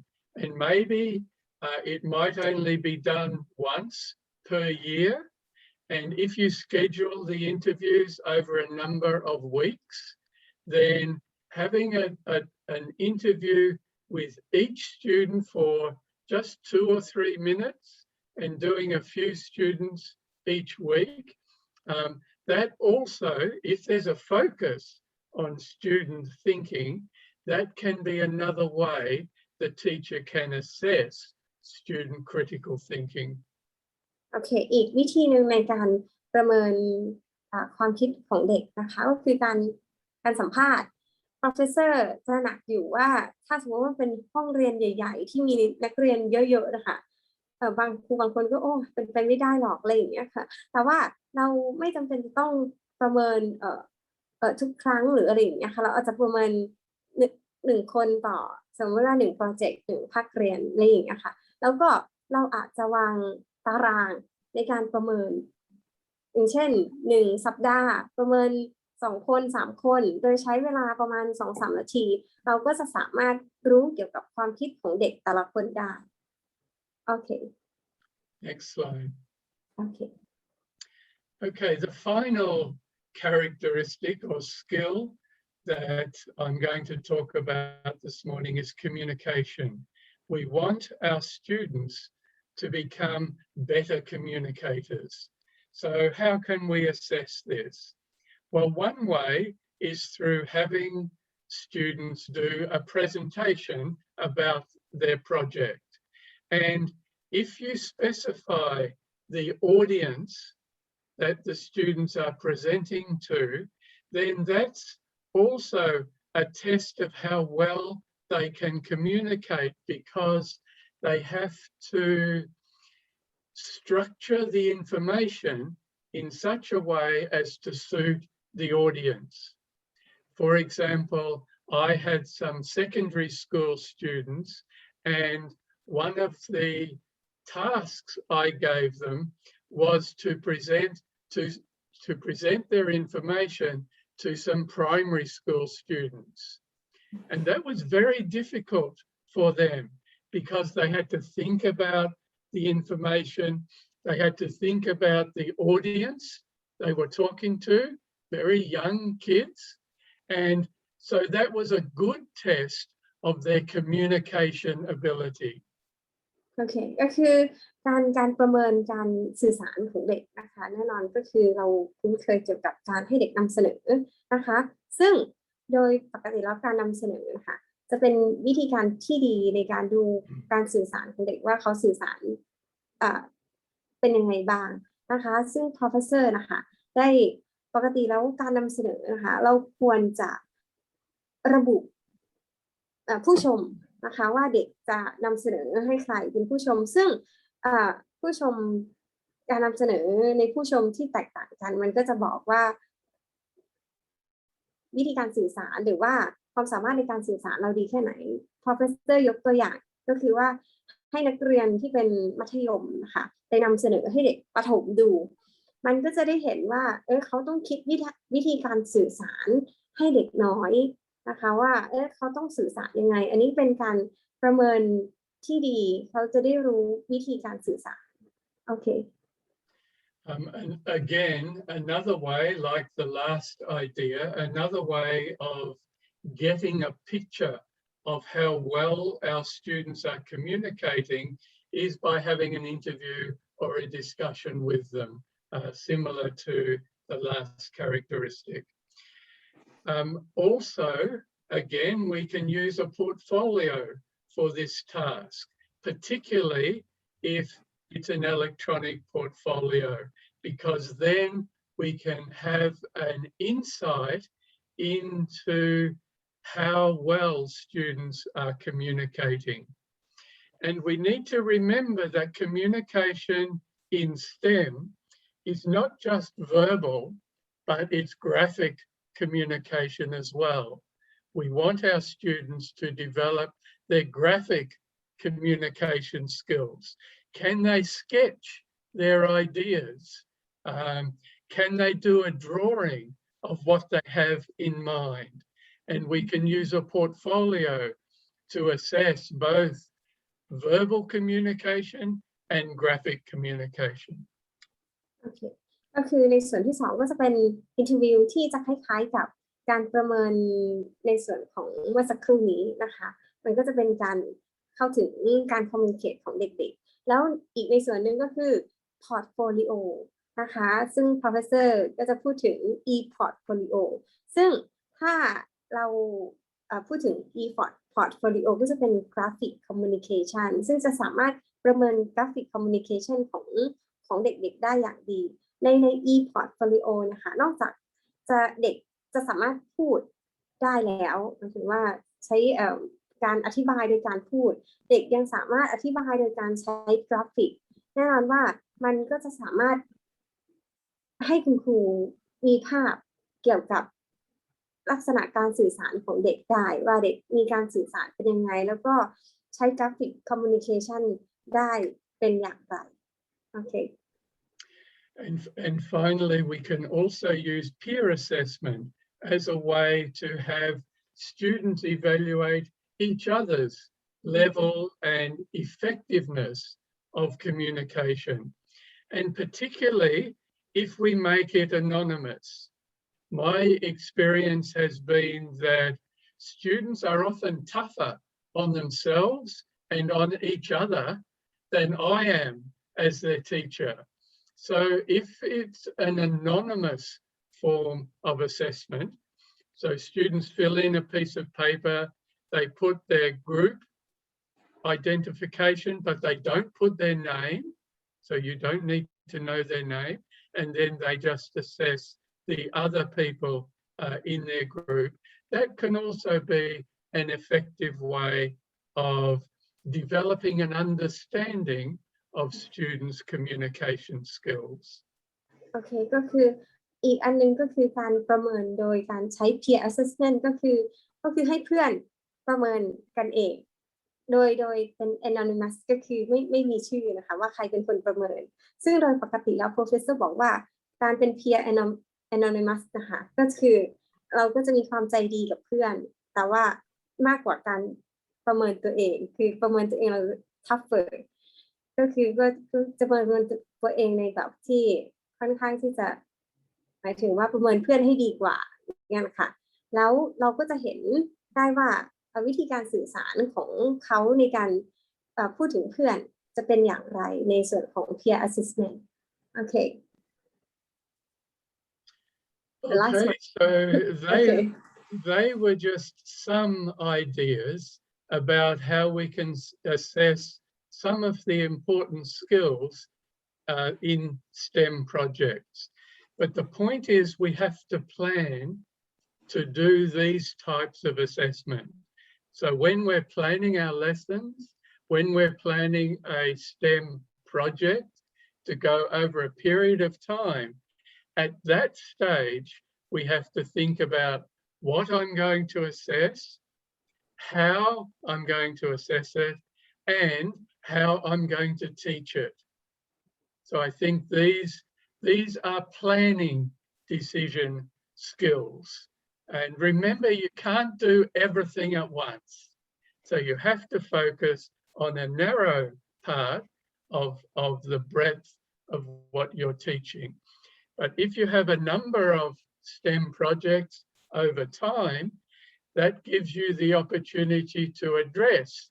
Speaker 4: and maybe it might only be done once per year. And if you schedule the interviews over a number of weeks, then having an interview with each student for just 2 or 3 minutes and doing a few students each week, that also, if there's a focus on student thinking, that can be another way the teacher can assess student critical thinking.
Speaker 2: โอเคอีกวิธีหนึ่งในการประเมินความคิดของเด็กนะคะก็คือการสัมภาษณ์ Professor จะหนักอยู่ว่าถ้าสมมติว่าเป็นห้องเรียนใหญ่ๆที่มีนักเรียนเยอะๆนะคะบางครูบางคนก็โอ้เป็นไปไม่ได้หรอกอะไรอย่างเงี้ยค่ะแต่ว่าเราไม่จำเป็นจะต้องประเมินทุกครั้งหรืออะไรอย่างเงี้ยค่ะเราอาจจะประเมิน1 คนต่อสมมติว่า1โปรเจกต์1ภาคเรียนอะไรอย่างเงี้ยค่ะแล้วก็เราอาจจะวางตารางในการประเมินอย่างเช่น1 สัปดาห์ประเมิน2 คน3 คนโดยใช้เวลาประมาณ 2-3 นาทีเราก็จะสามารถรู้เกี่ยวกับความคิดของเด็กแต่ละคนได้โอเค
Speaker 4: Next slide.
Speaker 2: Okay.
Speaker 4: Okay, the final characteristic or skill that I'm going to talk about this morning is communication. We want our students to become better communicators. So how can we assess this? Well, one way is through having students do a presentation about their project. And if you specify the audience that the students are presenting to, then that's also a test of how well they can communicate, because they have to structure the information in such a way as to suit the audience. For example, I had some secondary school students, and one of the tasks I gave them was to present their information to some primary school students. And that was very difficult for them because they had to think about the information, they had to think about the audience they were talking to, very young kids. And so that was a good test of their communication ability.
Speaker 2: โอเคก็คือการประเมินการสื่อสารของเด็กนะคะแน่นอนก็คือเราคุ้นเคยเกี่ยวกับการให้เด็กนำเสนอนะคะซึ่งโดยปกติแล้วการนำเสนอนะคะจะเป็นวิธีการที่ดีในการดูการสื่อสารของเด็กว่าเขาสื่อสารเป็นยังไงบ้างนะคะซึ่ง Professor นะคะได้ปกติแล้วการนำเสนอนะคะเราควรจะระบุผู้ชม นะคะว่าเด็กจะนำเสนอให้ใครเป็นผู้ชมซึ่งผู้ชมการนำเสนอในผู้ชมที่แตกต่างกันมันก็จะบอกว่าวิธีการสื่อสารหรือว่าความสามารถในการสื่อสารเราดีแค่ไหน Professor ยกตัวอย่างก็คือว่าให้นักเรียนที่เป็นมัธยมนะคะไปนำเสนอให้เด็กประถมดูมันก็จะได้เห็นว่าเขาต้องคิดวิธีการสื่อสารให้เด็กน้อยนะคะว่าเขาต้องสื่อสารยังไงอันนี้เป็นการประเมินที่ดีเขาจะได้รู้วิธีการสื่อสารโอเค
Speaker 4: And again, another way, like the last idea, another way of getting a picture of how well our students are communicating is by having an interview or a discussion with them, similar to the last characteristic. Also, again, we can use a portfolio for this task, particularly if it's an electronic portfolio, because then we can have an insight into how well students are communicating. And we need to remember that communication in STEM is not just verbal, but it's graphic communication as well. We want our students to develop their graphic communication skills. Can they sketch their ideas? Can they do a drawing of what they have in mind? And we can use a portfolio to assess both verbal communication and graphic communication.
Speaker 2: Okay. ก็คือในส่วนที่2ก็จะเป็นอินเทอร์วิวที่จะคล้ายๆกับการประเมินในส่วนของเมื่อสักครู่นี้นะคะมันก็จะเป็นการเข้าถึงการคอมมิวนิเคชของเด็กๆแล้วอีกในส่วนหนึ่งก็คือพอร์ตโฟลิโอนะคะซึ่ง Professor ก็จะพูดถึง e-portfolio ซึ่งถ้าเราพูดถึง e-portfolio ก็จะเป็น graphic communication ซึ่งจะสามารถประเมิน graphic communication ของเด็กๆได้อย่างดีใน e-portfolio นะคะนอกจากเด็กจะสามารถพูดได้แล้วหมายถึงว่าใช้การอธิบายโดยการพูดเด็กยังสามารถอธิบายโดยการใช้กราฟิกแน่นอนว่ามันก็จะสามารถให้คุณครูมีภาพเกี่ยวกับลักษณะการสื่อสารของเด็กได้ว่าเด็กมีการสื่อสารเป็นยังไงแล้วก็ใช้กราฟิกคอมมิวนิเคชันได้เป็นอย่างไรโอเค
Speaker 4: And finally, we can also use peer assessment as a way to have students evaluate each other's level and effectiveness of communication. And particularly if we make it anonymous. My experience has been that students are often tougher on themselves and on each other than I am as their teacher. So if it's an anonymous form of assessment, so students fill in a piece of paper, they put their group identification, but they don't put their name, so you don't need to know their name, and then they just assess the other people in their group. That can also be an effective way of developing an understanding of students' communication skills.
Speaker 2: โอเคก็คืออีกอันนึงก็คือการประเมินโดยการใช้ peer assessment ก็คือให้เพื่อนประเมินกันเองโดยเป็น anonymous ก็คือไม่มีชื่อนะคะว่าใครเป็นคนประเมินซึ่งโดยปกติแล้ว professor บอกว่าการเป็น peer anonymous นะคะก็คือเราก็จะมีความใจดีกับเพื่อนแต่ว่ามากกว่าการประเมินตัวเองคือประเมินตัวเองเรา tougher ก็คือก็จะประเมินตัวเองในแบบที่ค่อนข้างที่จะหมายถึงว่าประเมินเพื่อนให้ดีกว่าอย่างนี้ค่ะแล้วเราก็จะเห็นได้ว่าวิธีการสื่อสารของเขาในการพูดถึงเพื่อนจะเป็นอย่างไรในส่วนของ peer assessment โอเค
Speaker 4: Okay, so they were just some ideas about how we can assess some of the important skills in STEM projects. But the point is we have to plan to do these types of assessment. So when we're planning our lessons, when we're planning a STEM project to go over a period of time, at that stage, we have to think about what I'm going to assess, how I'm going to assess it, and how I'm going to teach it. So I think these are planning decision skills. And remember, you can't do everything at once. So you have to focus on a narrow part of the breadth of what you're teaching. But if you have a number of STEM projects over time, that gives you the opportunity to address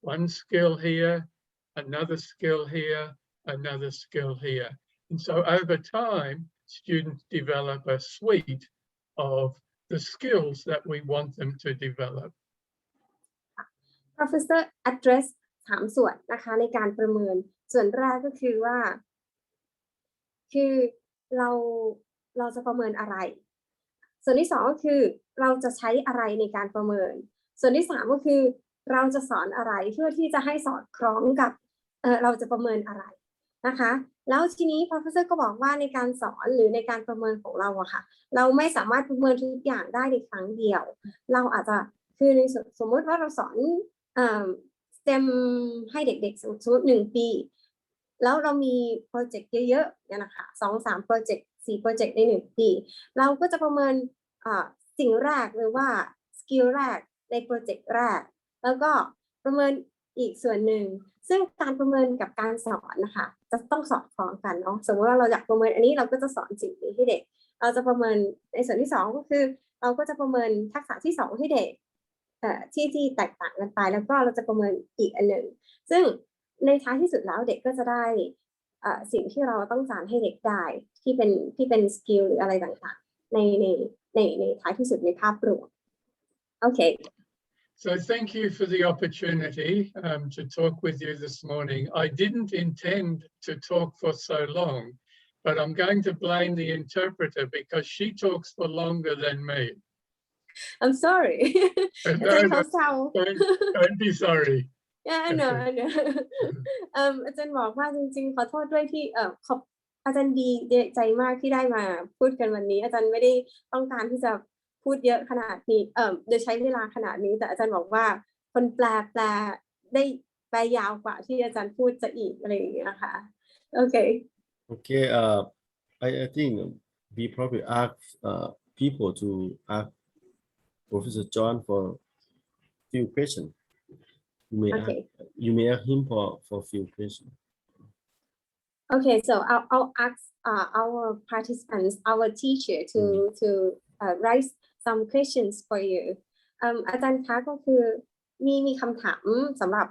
Speaker 4: one skill here, another skill here, another skill here. And so over time, students develop a suite of the skills that we want them to develop.
Speaker 2: Professor address 3 ส่วนนะคะในการประเมินส่วนแรกก็คือว่าเราจะประเมินอะไรส่วนที่2ก็คือเราจะใช้อะไรในการประเมินส่วนที่3ก็คือเราจะสอนอะไรเพื่อที่จะให้สอดคล้องกับเราจะประเมินอะไรนะคะแล้วทีนี้ Professor ก็บอกว่าในการสอนหรือในการประเมินของเราอะค่ะเราไม่สามารถประเมินทุกอย่างได้ในครั้งเดียวเราอาจจะคือในสมมติว่าเราสอนSTEM ให้เด็กๆสมมติ1 ปีแล้วเรามีโปรเจกต์เยอะๆเนี่ยนะคะ 2-3 โปรเจกต์ 4 โปรเจกต์ใน1 ปีเราก็จะประเมินสิ่งแรกหรือว่าสกิลแรกในโปรเจกต์แรกแล้วก็ประเมินอีกส่วนหนึ่งซึ่งการประเมินกับการสอนนะคะจะต้องสอดคล้องกันเนาะสมมติว่าเราอยากประเมินอันนี้เราก็จะสอนสิ่งนี้ให้เด็กเราจะประเมินในส่วนที่2ก็คือเราก็จะประเมินทักษะที่2ให้เด็กที่แตกต่างกันไปแล้วก็เราจะประเมินอีกอันหนึ่งซึ่งในท้ายที่สุดแล้วเด็กก็จะได้สิ่งที่เราต้องการให้เด็กได้ที่เป็นสกิลหรืออะไรต่างๆในท้ายที่สุดในภาพรวมโอเค
Speaker 4: So thank you for the opportunity to talk with you this morning. I didn't intend to talk for so long, but I'm going to blame the interpreter because she talks for longer than me.
Speaker 2: I'm sorry.
Speaker 4: Don't be sorry.
Speaker 2: Yeah, I know. อาจารย์บอกว่าจริงๆขอโทษด้วยที่อาจารย์ดีใจมากที่ได้มาพูดกันวันนี้อาจารย์ไม่ได้ต้องการที่จะพูดเยอะขนาดนี้โดยใช้เวลาขนาดนี้แต่อาจารย์บอกว่าคนแปลได้แปลยาวกว่าที่อาจารย์พูดจะอีกอะไรอย่างเงี้ยนะคะโอเค
Speaker 1: Okay, I think we probably ask people to ask Professor John for few questions. You may ask him for few questions.
Speaker 2: Okay, so I'll ask our participants, our teacher to raise some questions for you. อาจารย์คะก็คือมีคำถามสำหรับ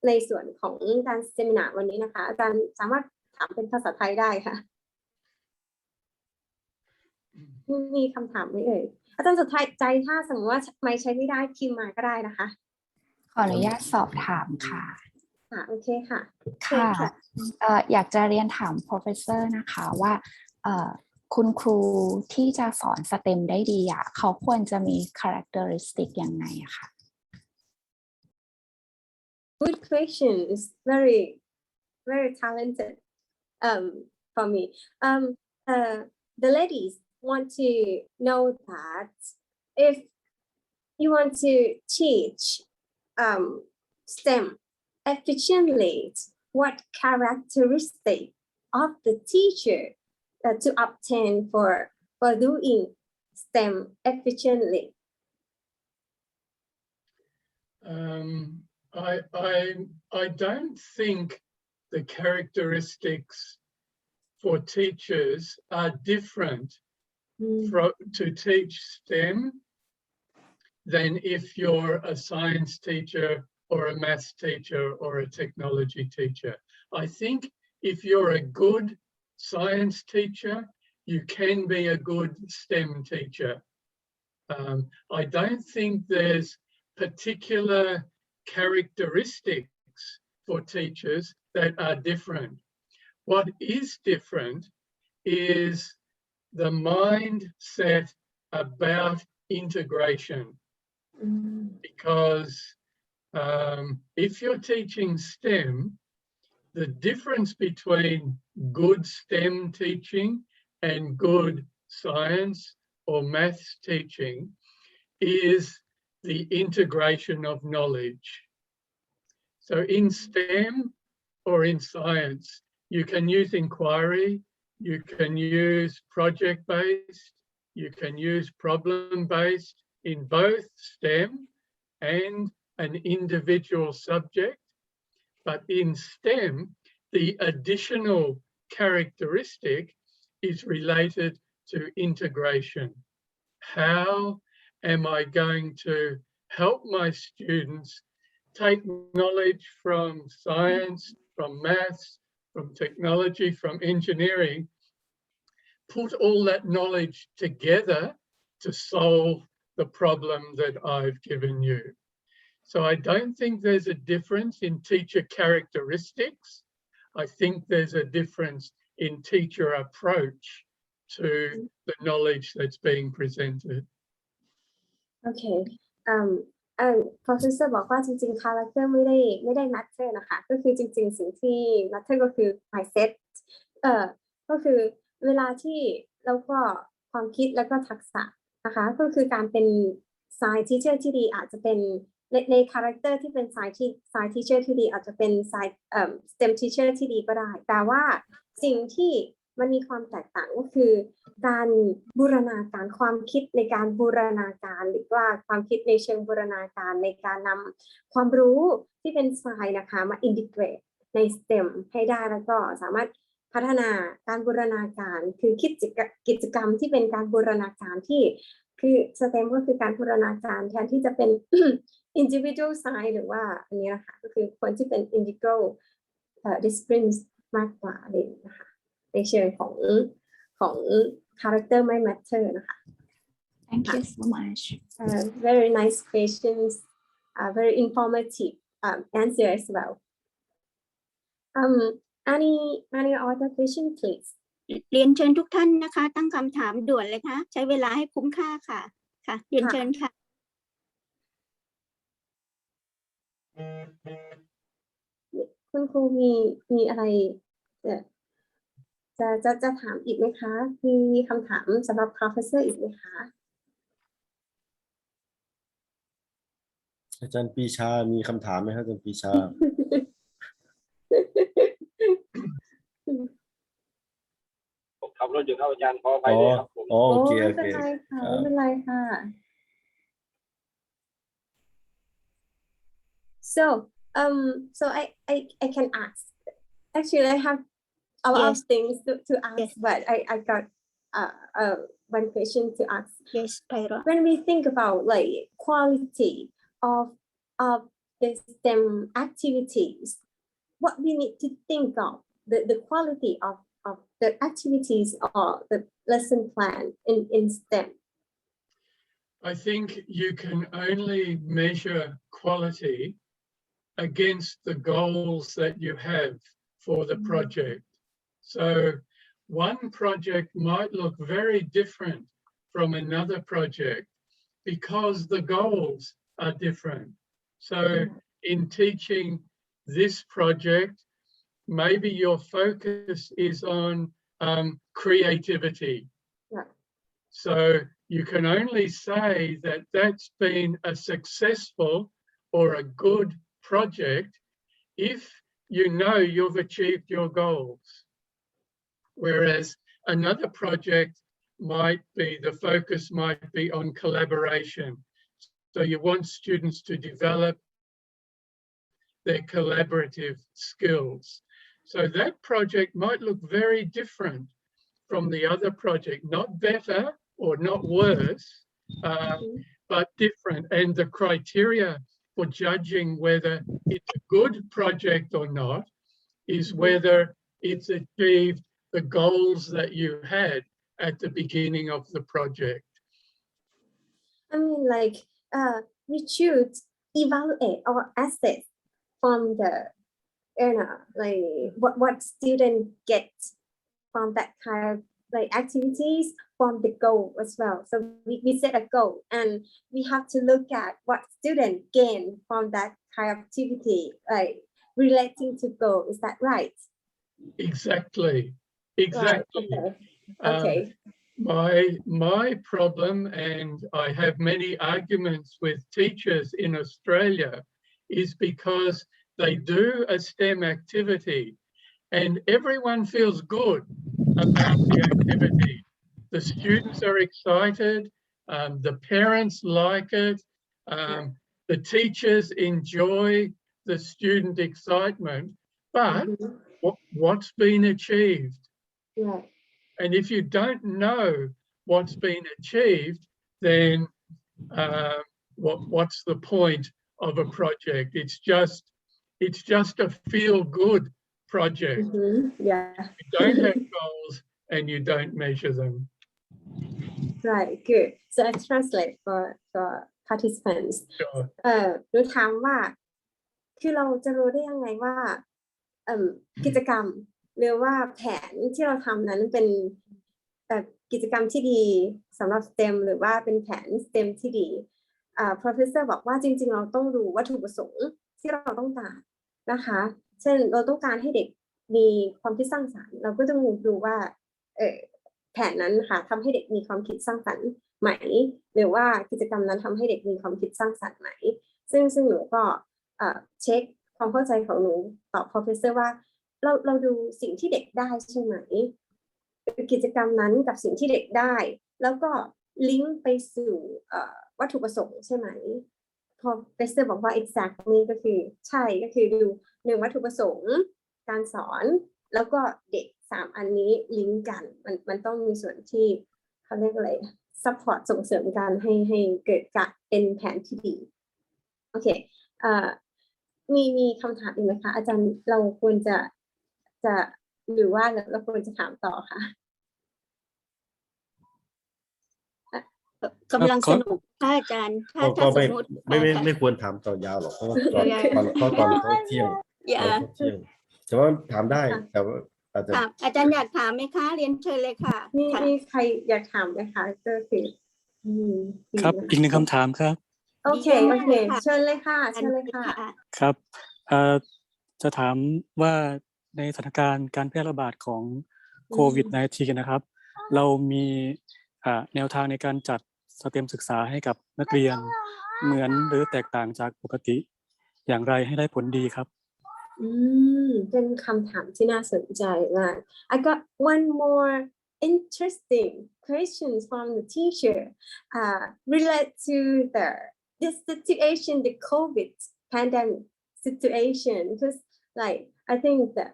Speaker 2: ในส่วนของการเซมินาร์วันนี้นะคะอาจารย์สามารถถามเป็นภาษาไทยได้ค่ะมีคำถามไหมเอ่ยอาจารย์สุดท้ายใจถ้าสมมติว่าไม่ใช้ไม่ได้พิมพ์มาก็ได้นะคะ
Speaker 5: ขออนุญาตสอบถามค่ะ
Speaker 2: โอเคค่ะ
Speaker 5: ค่ะอยากจะเรียนถาม Professor นะคะว่าคุณครูที่จะสอน STEM ได้ดีเขาควรจะมี characteristic ยังไงคะ
Speaker 2: Good question. It's very very talented for me. The ladies want to know that if you want to teach STEM efficiently, what characteristic of the teacher to obtain for doing STEM efficiently?
Speaker 4: I don't think the characteristics for teachers are different to teach STEM than if you're a science teacher or a maths teacher or a technology teacher. I think if you're a good science teacher, you can be a good STEM teacher. I don't think there's particular characteristics for teachers that are different. What is different is the mindset about integration. because if you're teaching STEM, the difference between good STEM teaching and good science or maths teaching is the integration of knowledge. So in STEM or in science, you can use inquiry, you can use project-based, you can use problem-based in both STEM and an individual subject. But in STEM, the additional characteristic is related to integration. How am I going to help my students take knowledge from science, from maths, from technology, from engineering, put all that knowledge together to solve the problem that I've given you? So I don't think there's a difference in teacher characteristics. I think there's a difference in teacher approach to the knowledge that's being presented.
Speaker 2: Okay. Professor บอกว่าจริงๆ character ไม่ได้ matter นะคะก็คือจริงๆสิ่งที่ matter ก็คือ mindset ก็คือเวลาที่แล้วก็ความคิดแล้วก็ทักษะนะคะก็คือการเป็น science teacher ที่ดีอาจจะเป็นใน character ที่เป็น science teacher ที่ดีอาจจะเป็น STEM teacher ที่ดีก็ได้แต่ว่าสิ่งที่มันมีความแตกต่างก็คือการบูรณาการความคิดในการบูรณาการหรือว่าความคิดในเชิงบูรณาการในการนำความรู้ที่เป็น science นะคะมา integrate ใน STEM ให้ได้แล้วก็สามารถพัฒนาการบูรณาการคือกิจกรรมที่เป็นการบูรณาการที่คือ STEM ก็คือการบูรณาการแทนที่จะเป็น individual science หรือว่าอันนี้นะคะก็คือคนที่เป็น integral disciplines มากกว่าเลยนะคะในเชิงของ character ไม่ matter นะคะ
Speaker 5: Thank you so much.
Speaker 2: Very nice questions, very informative answer as well. Any other question, please?
Speaker 3: เรียนเชิญทุกท่านนะคะตั้งคำถามด่วนเลยค่ะใช้เวลาให้คุ้มค่าค่ะค่ะเรียนเชิญค่ะ
Speaker 2: คุณครูมีอะไรจะถามอีกไหมคะมีคำถามสำหรับ professor อีกไหมคะ
Speaker 1: อาจารย์ปีชามีคำถามไหมครับอาจารย์ปีชา
Speaker 6: ผมขับรถอยู่ครับอาจารย์ขออภัยด้วยครับผม
Speaker 1: โอเค
Speaker 2: ไม่เป็นไรค่ะไม่เป็นไรค่ะ so I can ask actually I have a lot of things to ask but I got one question to ask.
Speaker 3: Yes, Pyro.
Speaker 2: When we think about like quality of the STEM activities, what we need to think of the quality of the activities or the lesson plan in STEM.
Speaker 4: I think you can only measure quality against the goals that you have for the project. So one project might look very different from another project because the goals are different. So in teaching this project, maybe your focus is on creativity.
Speaker 2: Yeah.
Speaker 4: So you can only say that that's been a successful or a good project if you know you've achieved your goals. Whereas another project might be, the focus might be on collaboration. So you want students to develop their collaborative skills. So that project might look very different from the other project, not better or not worse, but different. And the criteria for judging whether it's a good project or not is whether it's achieved the goals that you had at the beginning of the project.
Speaker 2: I mean, like we should evaluate or assess from the like what student get from that kind of like activities from the goal as well. So we set a goal and we have to look at what students gain from that kind of activity, like relating to goal. Is that right?
Speaker 4: Exactly.
Speaker 2: Right.
Speaker 4: Exactly.
Speaker 2: Okay.
Speaker 4: My problem, and I have many arguments with teachers in Australia, is because they do a STEM activity and everyone feels good about the activity. The students are excited, the parents like it, the teachers enjoy the student excitement, but what's been achieved?
Speaker 2: Right.
Speaker 4: And if you don't know what's been achieved, then what's the point of a project? It's just a feel-good project.
Speaker 2: Yeah.
Speaker 4: You don't have goals and you don't measure them.
Speaker 2: Right. Good. So I translate for participants.
Speaker 4: Sure.
Speaker 2: หนูถามว่าคือเราจะรู้ได้ยังไงว่ากิจกรรมหรือว่าแผนที่เราทำนั้นเป็นกิจกรรมที่ดีสำหรับ STEM หรือว่าเป็นแผน STEM ที่ดีprofessor บอกว่าจริงๆเราต้องดูวัตถุประสงค์ที่เราต้องการนะคะเช่นเราต้องการให้เด็กมีความคิดสร้างสรรค์เราก็ต้องดูว่าแผนนั้นค่ะทำให้เด็กมีความคิดสร้างสรรค์ไหมหรือว่ากิจกรรมนั้นทำให้เด็กมีความคิดสร้างสรรค์ไหมซึ่งหนูก็เช็คความเข้าใจของหนูตอบ professor ว่าเราดูสิ่งที่เด็กได้ใช่ไหมกิจกรรมนั้นกับสิ่งที่เด็กได้แล้วก็ลิงก์ไปสู่วัตถุประสงค์ใช่ไหมพอ professor บอกว่า exactly ก็คือใช่ก็คือดู1วัตถุประสงค์การสอนแล้วก็เด็ก3อันนี้ลิงก์กันมันต้องมีส่วนที่เขาเรียกอะไร support ส่งเสริมกันให้เกิดการเป็นแผนที่ดีโอเคมีคำถามอีกไหมคะอาจารย์เราควรจะหรือว่าเราควรจะถามต่อค่ะ
Speaker 3: กำลังสนุกค่ะอาจารย์ถ้าสมมติ
Speaker 1: ไม่ควรถามต่อยาวหรอกเพราะว่าตอนเขาเที่ยงแต่ว่าถามได้แต่ว่า
Speaker 3: อาจารย์อยากถามไหมคะเรียนเชิญเลยค่ะ
Speaker 2: มีใครอยากถามไหมคะก็คือ
Speaker 7: ครับอีก1คำถามครับ
Speaker 2: โอเคเชิญเลยค่ะ
Speaker 7: ครับจะถามว่าในสถานการณ์การแพร่ระบาดของโควิด -19 นะครับเรามีแนวทางในการจัดสเต็มศึกษาให้กับนักเรียนเหมือนหรือแตกต่างจากปกติอย่างไรให้ได้ผลดีครับ
Speaker 2: เป็นคำถามที่น่าสนใจมาก I got one more interesting questions from the teacher relate to this situation, the COVID pandemic situation, because like I think that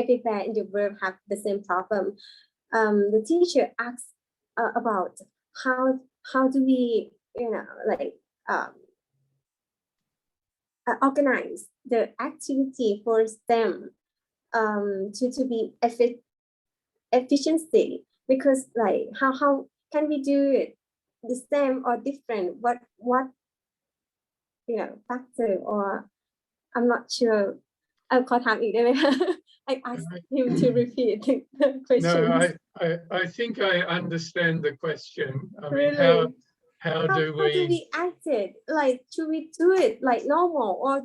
Speaker 2: everywhere in the world have the same problem. The teacher asked about how do we organize the activity for STEM to be efficiency, because like how can we do it the same or different, what factor, or I'm not sure. ขอถามอีกได้ไหมคะ I asked him to repeat the question.
Speaker 4: No, I think I understand the question. I mean,
Speaker 2: really?
Speaker 4: How do
Speaker 2: we act it? Like, should we do it like normal, or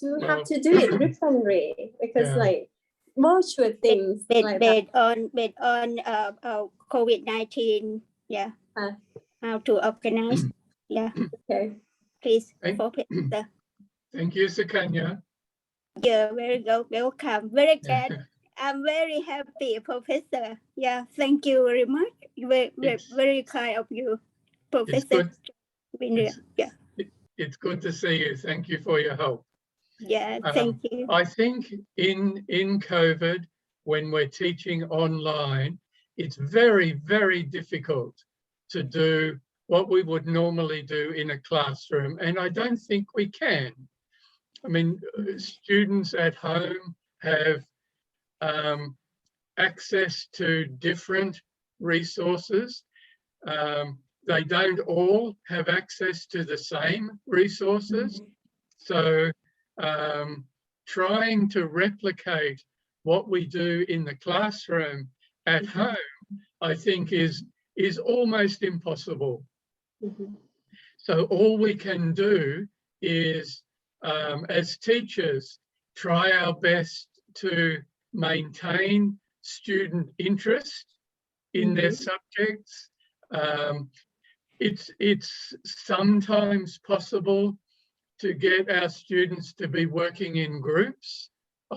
Speaker 2: do have to do it differently? Because like virtual things
Speaker 3: based on COVID-19, yeah. How to organize? Yeah.
Speaker 2: Okay.
Speaker 3: Please,
Speaker 4: Thank you, Sukanya.
Speaker 3: Yeah, very welcome. Very glad. I'm very happy, Professor. Yeah, thank you very much. Very kind of you, Professor.
Speaker 4: It's good to see you. Thank you for your help.
Speaker 3: Yeah, thank you.
Speaker 4: I think in COVID, when we're teaching online, it's very, very difficult to do what we would normally do in a classroom, and I don't think we can. I mean, students at home have access to different resources. They don't all have access to the same resources. So trying to replicate what we do in the classroom at home I think is almost impossible.
Speaker 2: Mhm.
Speaker 4: So all we can do is, as teachers, try our best to maintain student interest in their subjects. It's sometimes possible to get our students to be working in groups.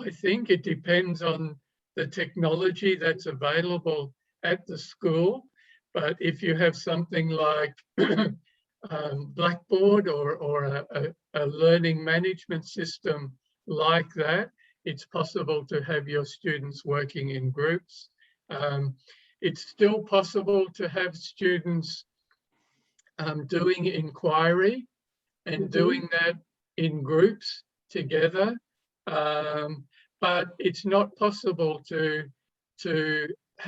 Speaker 4: I think it depends on the technology that's available at the school. But if you have something like Blackboard or a learning management system like that, it's possible to have your students working in groups. It's still possible to have students doing inquiry and doing that in groups together. But it's not possible to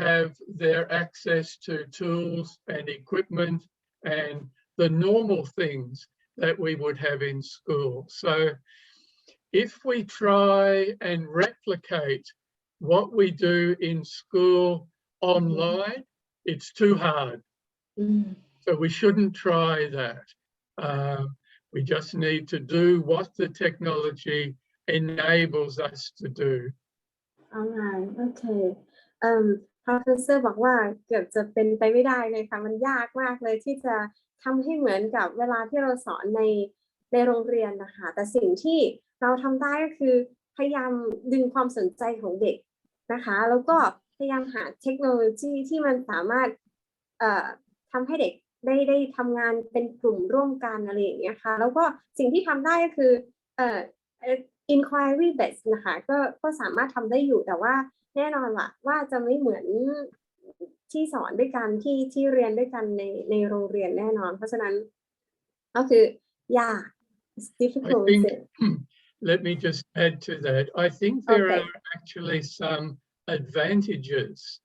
Speaker 4: have their access to tools and equipment and the normal things that we would have in school. So if we try and replicate what we do in school online, it's too hard. So we shouldn't try that. We just need to do what the technology enables us to do.
Speaker 2: Alright, okay. Professor บอกว่าเกือบจะเป็นไปไม่ได้เลยค่ะมันยากมากเลยที่จะทำให้เหมือนกับเวลาที่เราสอนในโรงเรียนนะคะแต่สิ่งที่เราทำได้ก็คือพยายามดึงความสนใจของเด็กนะคะแล้วก็พยายามหาเทคโนโลยีที่มันสามารถทำให้เด็กได้ทำงานเป็นกลุ่มร่วมกันอะไรอย่างเงี้ยค่ะแล้วก็สิ่งที่ทำได้ก็คือinquiry based นะคะก็สามารถทำได้อยู่แต่ว่าแน่นอนว่าจะไม่เหมือนที่สอนด้วยกันที่เรียนด้วยกันในโรงเรียนแน่นอนเพราะฉะนั้นก็คือยาก it's difficult.
Speaker 4: Let me just add to that. I think there are actually some advantages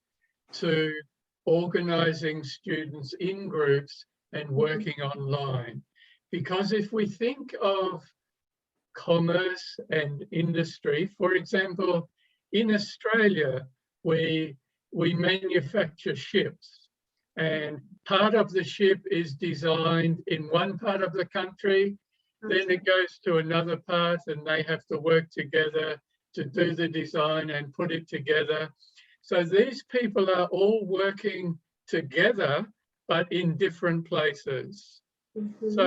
Speaker 4: to organizing students in groups and working online, because if we think of commerce and industry, for example, in Australia, we manufacture ships, and part of the ship is designed in one part of the country, then it goes to another part and they have to work together to do the design and put it together. So these people are all working together, but in different places. So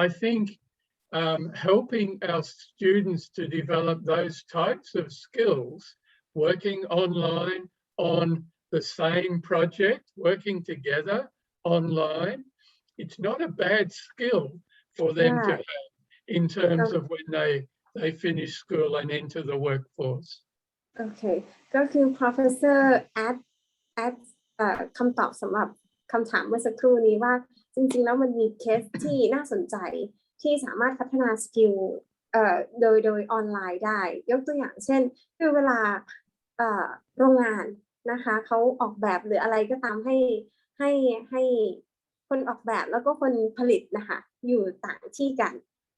Speaker 4: I think helping our students to develop those types of skills, working online on the same project, working together online, it's not a bad skill for them to have in terms of when they finish school and enter the workforce.
Speaker 2: Okay. ก็คือ Professor add คำตอบสำหรับคำถามเมื่อสักครู่นี้ว่าจริงๆแล้วมันมีเคสที่น่าสนใจที่สามารถพัฒนาสกิลโดยออนไลน์ได้ยกตัวอย่างเช่นคือเวลาโรงงานนะคะเขาออกแบบหรืออะไรก็ตามให้คนออกแบบแล้วก็คนผลิตนะคะอยู่ต่างที่กัน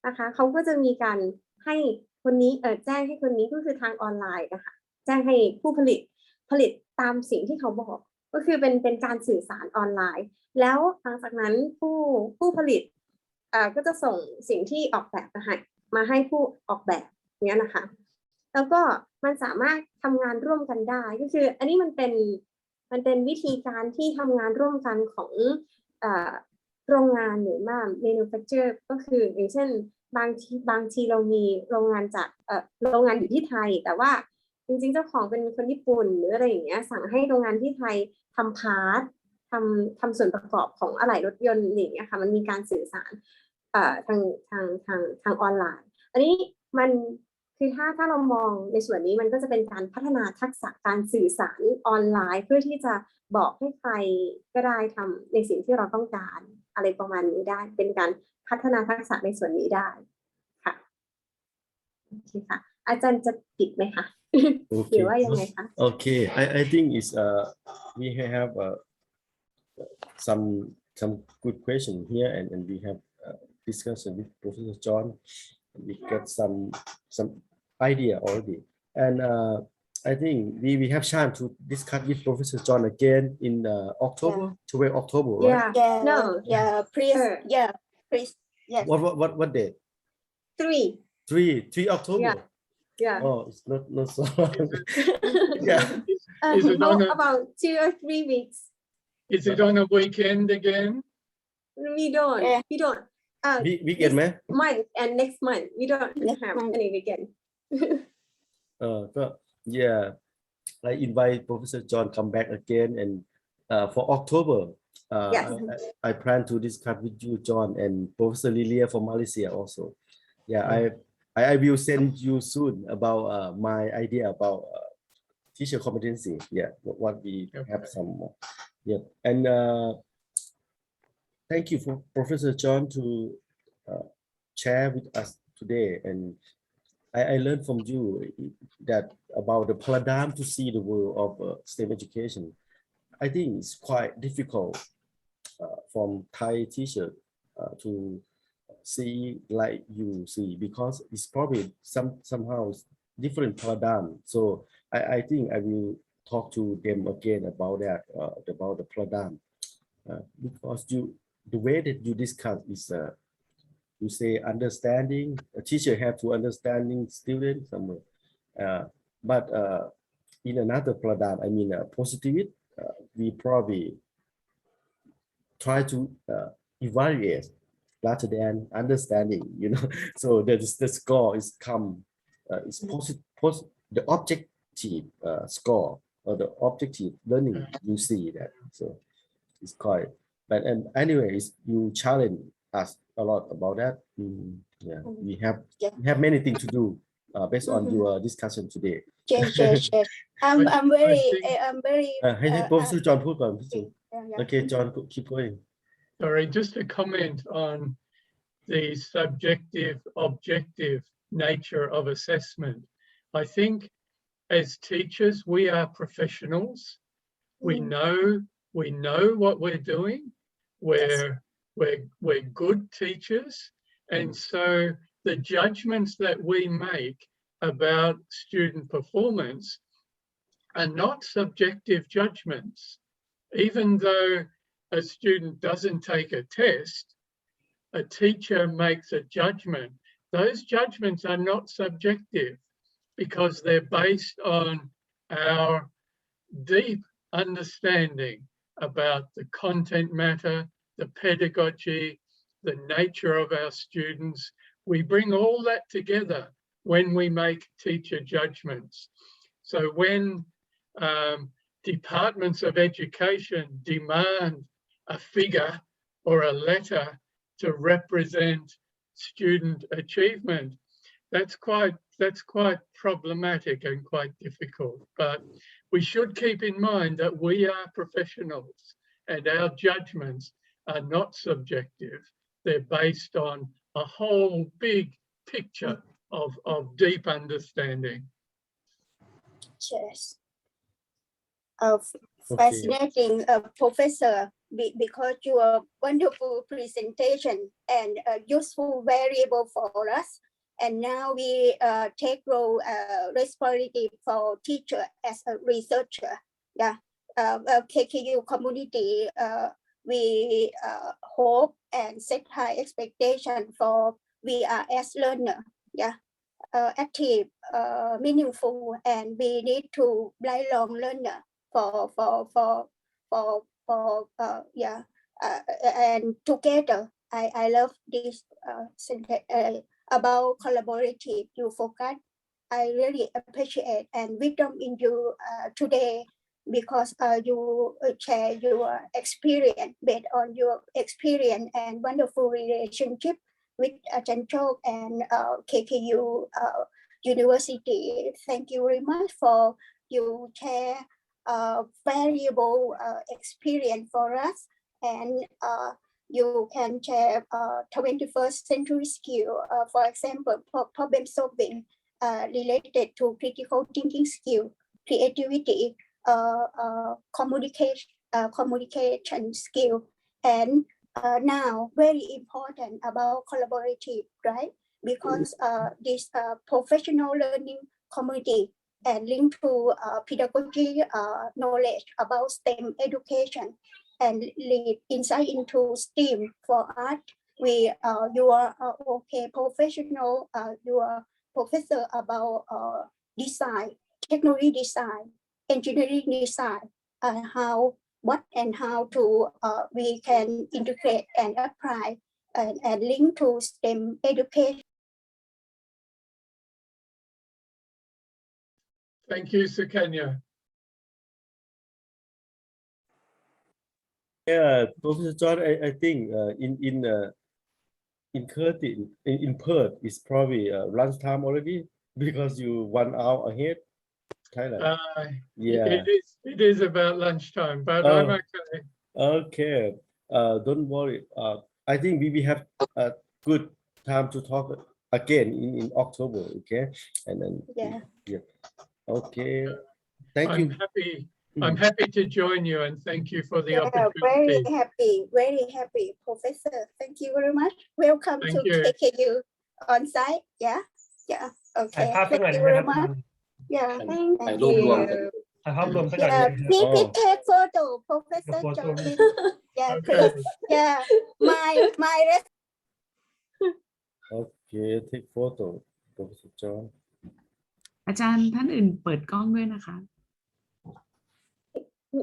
Speaker 2: นะคะเขาก็จะมีการให้คนนี้แจ้งให้คนนี้ก็คือทางออนไลน์นะคะแจ้งให้ผู้ผลิตตามสิ่งที่เขาบอกก็คือเป็นการสื่อสารออนไลน์แล้วหลังจากนั้นผู้ผลิตก็จะส่งสิ่งที่ออกแบบมาให้ผู้ออกแบบเนี้ยนะคะแล้วก็มันสามารถทำงานร่วมกันได้ก็คืออันนี้มันเป็นวิธีการที่ทำงานร่วมกันของโรงงานหรือว่า manufacturer ก็คืออย่างเช่นบางทีเรามีโรงงานอยู่ที่ไทยแต่ว่าจริงๆเจ้าของเป็นคนญี่ปุ่นหรืออะไรอย่างเงี้ยสั่งให้โรงงานที่ไทยทำพาร์ททำส่วนประกอบของอะไหล่รถยนต์อย่างเงี้ยค่ะมันมีการสื่อสารทางออนไลน์อันนี้มันคือถ้าเรามองในส่วนนี้มันก็จะเป็นการพัฒนาทักษะการสื่อสารออนไลน์เพื่อที่จะบอกให้ใครก็ได้ทำในสิ่งที่เราต้องการอะไรประมาณนี้ได้เป็นการพัฒนาทักษะในส่วนนี้ได้ค่ะโอเคค่ะอาจารย์จะปิดไหมคะหรือว่ายังไงคะ
Speaker 1: Okay, I think it's we have some good question here and we have discussion with Professor John. We got some idea already, and I think we have chance to discuss with Professor John again in October, 12 October, right?
Speaker 2: Yeah. No.
Speaker 3: Please,
Speaker 2: Sure.
Speaker 3: please, yes.
Speaker 1: What date?
Speaker 2: 3.
Speaker 1: 3 October.
Speaker 2: Yeah.
Speaker 1: Oh, it's not so long. Yeah.
Speaker 4: Is it on a,
Speaker 2: About 2 or 3 weeks.
Speaker 4: is it on a weekend again?
Speaker 2: We don't.
Speaker 3: Yeah.
Speaker 2: We don't.
Speaker 1: Weekend, man.
Speaker 2: Month and next month we don't
Speaker 3: Next
Speaker 2: have
Speaker 3: month.
Speaker 2: any weekend.
Speaker 1: Yeah, I invite Professor John come back again, and for October,
Speaker 2: Yes.
Speaker 1: I plan to discuss with you, John, and Professor Lilia from Malaysia also. Yeah, I will send you soon about my idea about teacher competency. Yeah, what we have some more. Yeah, and thank you for Professor John to share with us today. And I learned from you that about the paradigm to see the world of STEM education. I think it's quite difficult from Thai teacher to see like you see, because it's probably somehow different paradigm. So I think I will talk to them again about that, about the paradigm, because the way that you discuss is you say understanding, a teacher have to understanding student somewhere, but in another paradigm, I mean positivity, we probably try to evaluate rather than understanding, you know. So the score is is the objective score, or the objective learning, you see that. So it's quite, but and anyways, you challenge us a lot about that. Yeah, we have many things to do based on your discussion today.
Speaker 3: Yes. I'm very.
Speaker 1: Hey, Professor John,พูดก่อน
Speaker 3: yeah.
Speaker 1: Okay, John, keep going.
Speaker 4: Sorry, just to comment on the subjective, objective nature of assessment. I think as teachers, we are professionals. We know what we're doing. We're good teachers. And so the judgments that we make about student performance are not subjective judgments. Even though a student doesn't take a test, a teacher makes a judgment. Those judgments are not subjective because they're based on our deep understanding about the content matter, the pedagogy, the nature of our students. We bring all that together when we make teacher judgments. So when departments of education demand a figure or a letter to represent student achievement, that's quite problematic and quite difficult. But we should keep in mind that we are professionals and our judgments are not subjective. They're based on a whole big picture of deep understanding.
Speaker 3: Yes. Fascinating, Professor, because your wonderful presentation and useful variable for us. And now we take role responsibility for teacher as a researcher. Yeah, KKU community, we hope and set high expectation for we are as learner. Yeah, active, meaningful, and we need to lifelong learner and together. I love this sentence about collaborative. You focus. I really appreciate and wisdom in you today, because you share your experience based on your experience and wonderful relationship with Chanchok and KKU University. Thank you very much for you share variable experience for us, and you can share 21st century skill, for example, problem solving related to critical thinking skill, creativity, communication skill, and now very important about collaborative, right? Because this professional learning community and linked to pedagogy knowledge about STEM education and lead insight into STEAM for art. We you are okay professional, you are professor about design, technology design, engineering design, what and how to we can integrate and apply and link to STEM education.
Speaker 4: Thank you, Sukanya.
Speaker 1: Yeah, Professor John, I think in Curtin, in Perth, it's probably lunchtime already because you 1 hour ahead, Thailand. Yeah.
Speaker 4: It is about lunchtime, but I'm okay.
Speaker 1: Okay. Don't worry. I think we have a good time to talk again in October. Okay. And then yeah. Okay. Thank you.
Speaker 4: I'm happy to join you and thank you for the
Speaker 3: Very
Speaker 4: opportunity.
Speaker 3: very happy, Professor. Thank you very much. Welcome to KKU on site. Yeah. Okay. Thank you very much. Yeah. Thank you. Yeah. Please take photo, Professor John. Yeah, please. Yeah. My
Speaker 1: Okay, take photo, Professor John.
Speaker 8: อาจารย์ท่านอื่นเปิดกล้องด้วยนะคะ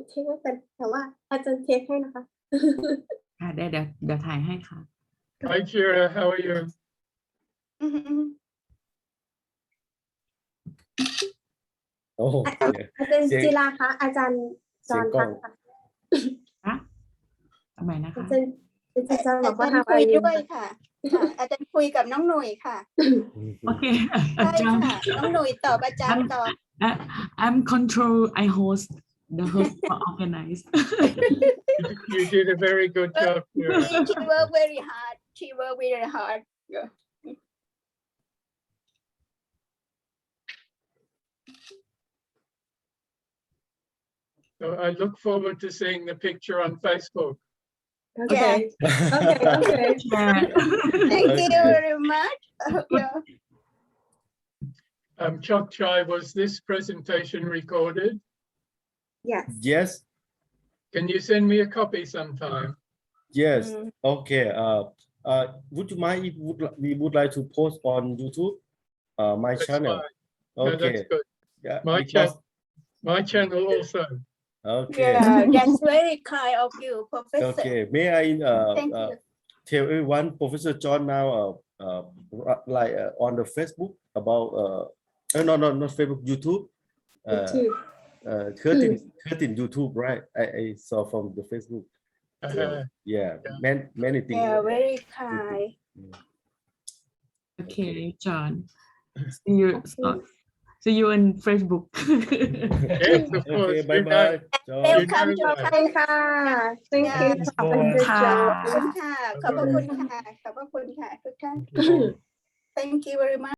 Speaker 2: เช็คไม่เป็นแต่ว่าอาจารย์เทคให้นะคะ
Speaker 8: ค่ะเดี๋ยวถ่ายให้ค่ะ
Speaker 4: Hi, Kira. How are you?
Speaker 1: โอ้
Speaker 2: อาจารย์จิราคะอาจารย์จอนค่ะ
Speaker 8: อะทำไมนะคะ
Speaker 2: อาจารย์จอนบอกว่า
Speaker 3: อาจารย์คุยด้วยค่ะอาจารย์คุยกับน้องหนุ่ยค่ะ
Speaker 8: โอเค
Speaker 3: ใช่ค่ะน้องหนุ่ยตอบอาจารย์ตอบ
Speaker 8: I'm control I host the host for organize
Speaker 4: You did a very good job, Kira.
Speaker 3: She worked very hard. She worked very hard. Yeah.
Speaker 4: So I look forward to seeing the picture on Facebook.
Speaker 2: Okay. Okay.
Speaker 3: Thank you very much.
Speaker 4: Chok Chai, was this presentation recorded?
Speaker 2: Yes.
Speaker 1: Yes.
Speaker 4: Can you send me a copy sometime?
Speaker 1: Yes. Okay. Would you mind if we would like to post on YouTube? My
Speaker 4: That's
Speaker 1: channel.
Speaker 4: fine.
Speaker 1: Okay.
Speaker 4: No, that's good.
Speaker 1: Yeah.
Speaker 4: My channel also.
Speaker 1: Okay.
Speaker 3: Yeah, that's very kind of you, Professor.
Speaker 1: Okay. May I
Speaker 3: Thank you.
Speaker 1: tell everyone, Professor John now like on the Facebook about no, not Facebook, YouTube. Curtin YouTube, right? I saw from the Facebook. So, yeah, many things.
Speaker 3: Yeah, very kind.
Speaker 8: Okay John see you on Facebook
Speaker 4: Yes, of course.
Speaker 1: Okay, bye bye.
Speaker 3: Welcome to
Speaker 2: ขอบคุณค่ะ Thank you ขอบคุณค่ะ
Speaker 3: ขอบคุณค่ะ ขอบคุณค่ะ ขอบคุณค่ะทุกท่าน Thank you very much.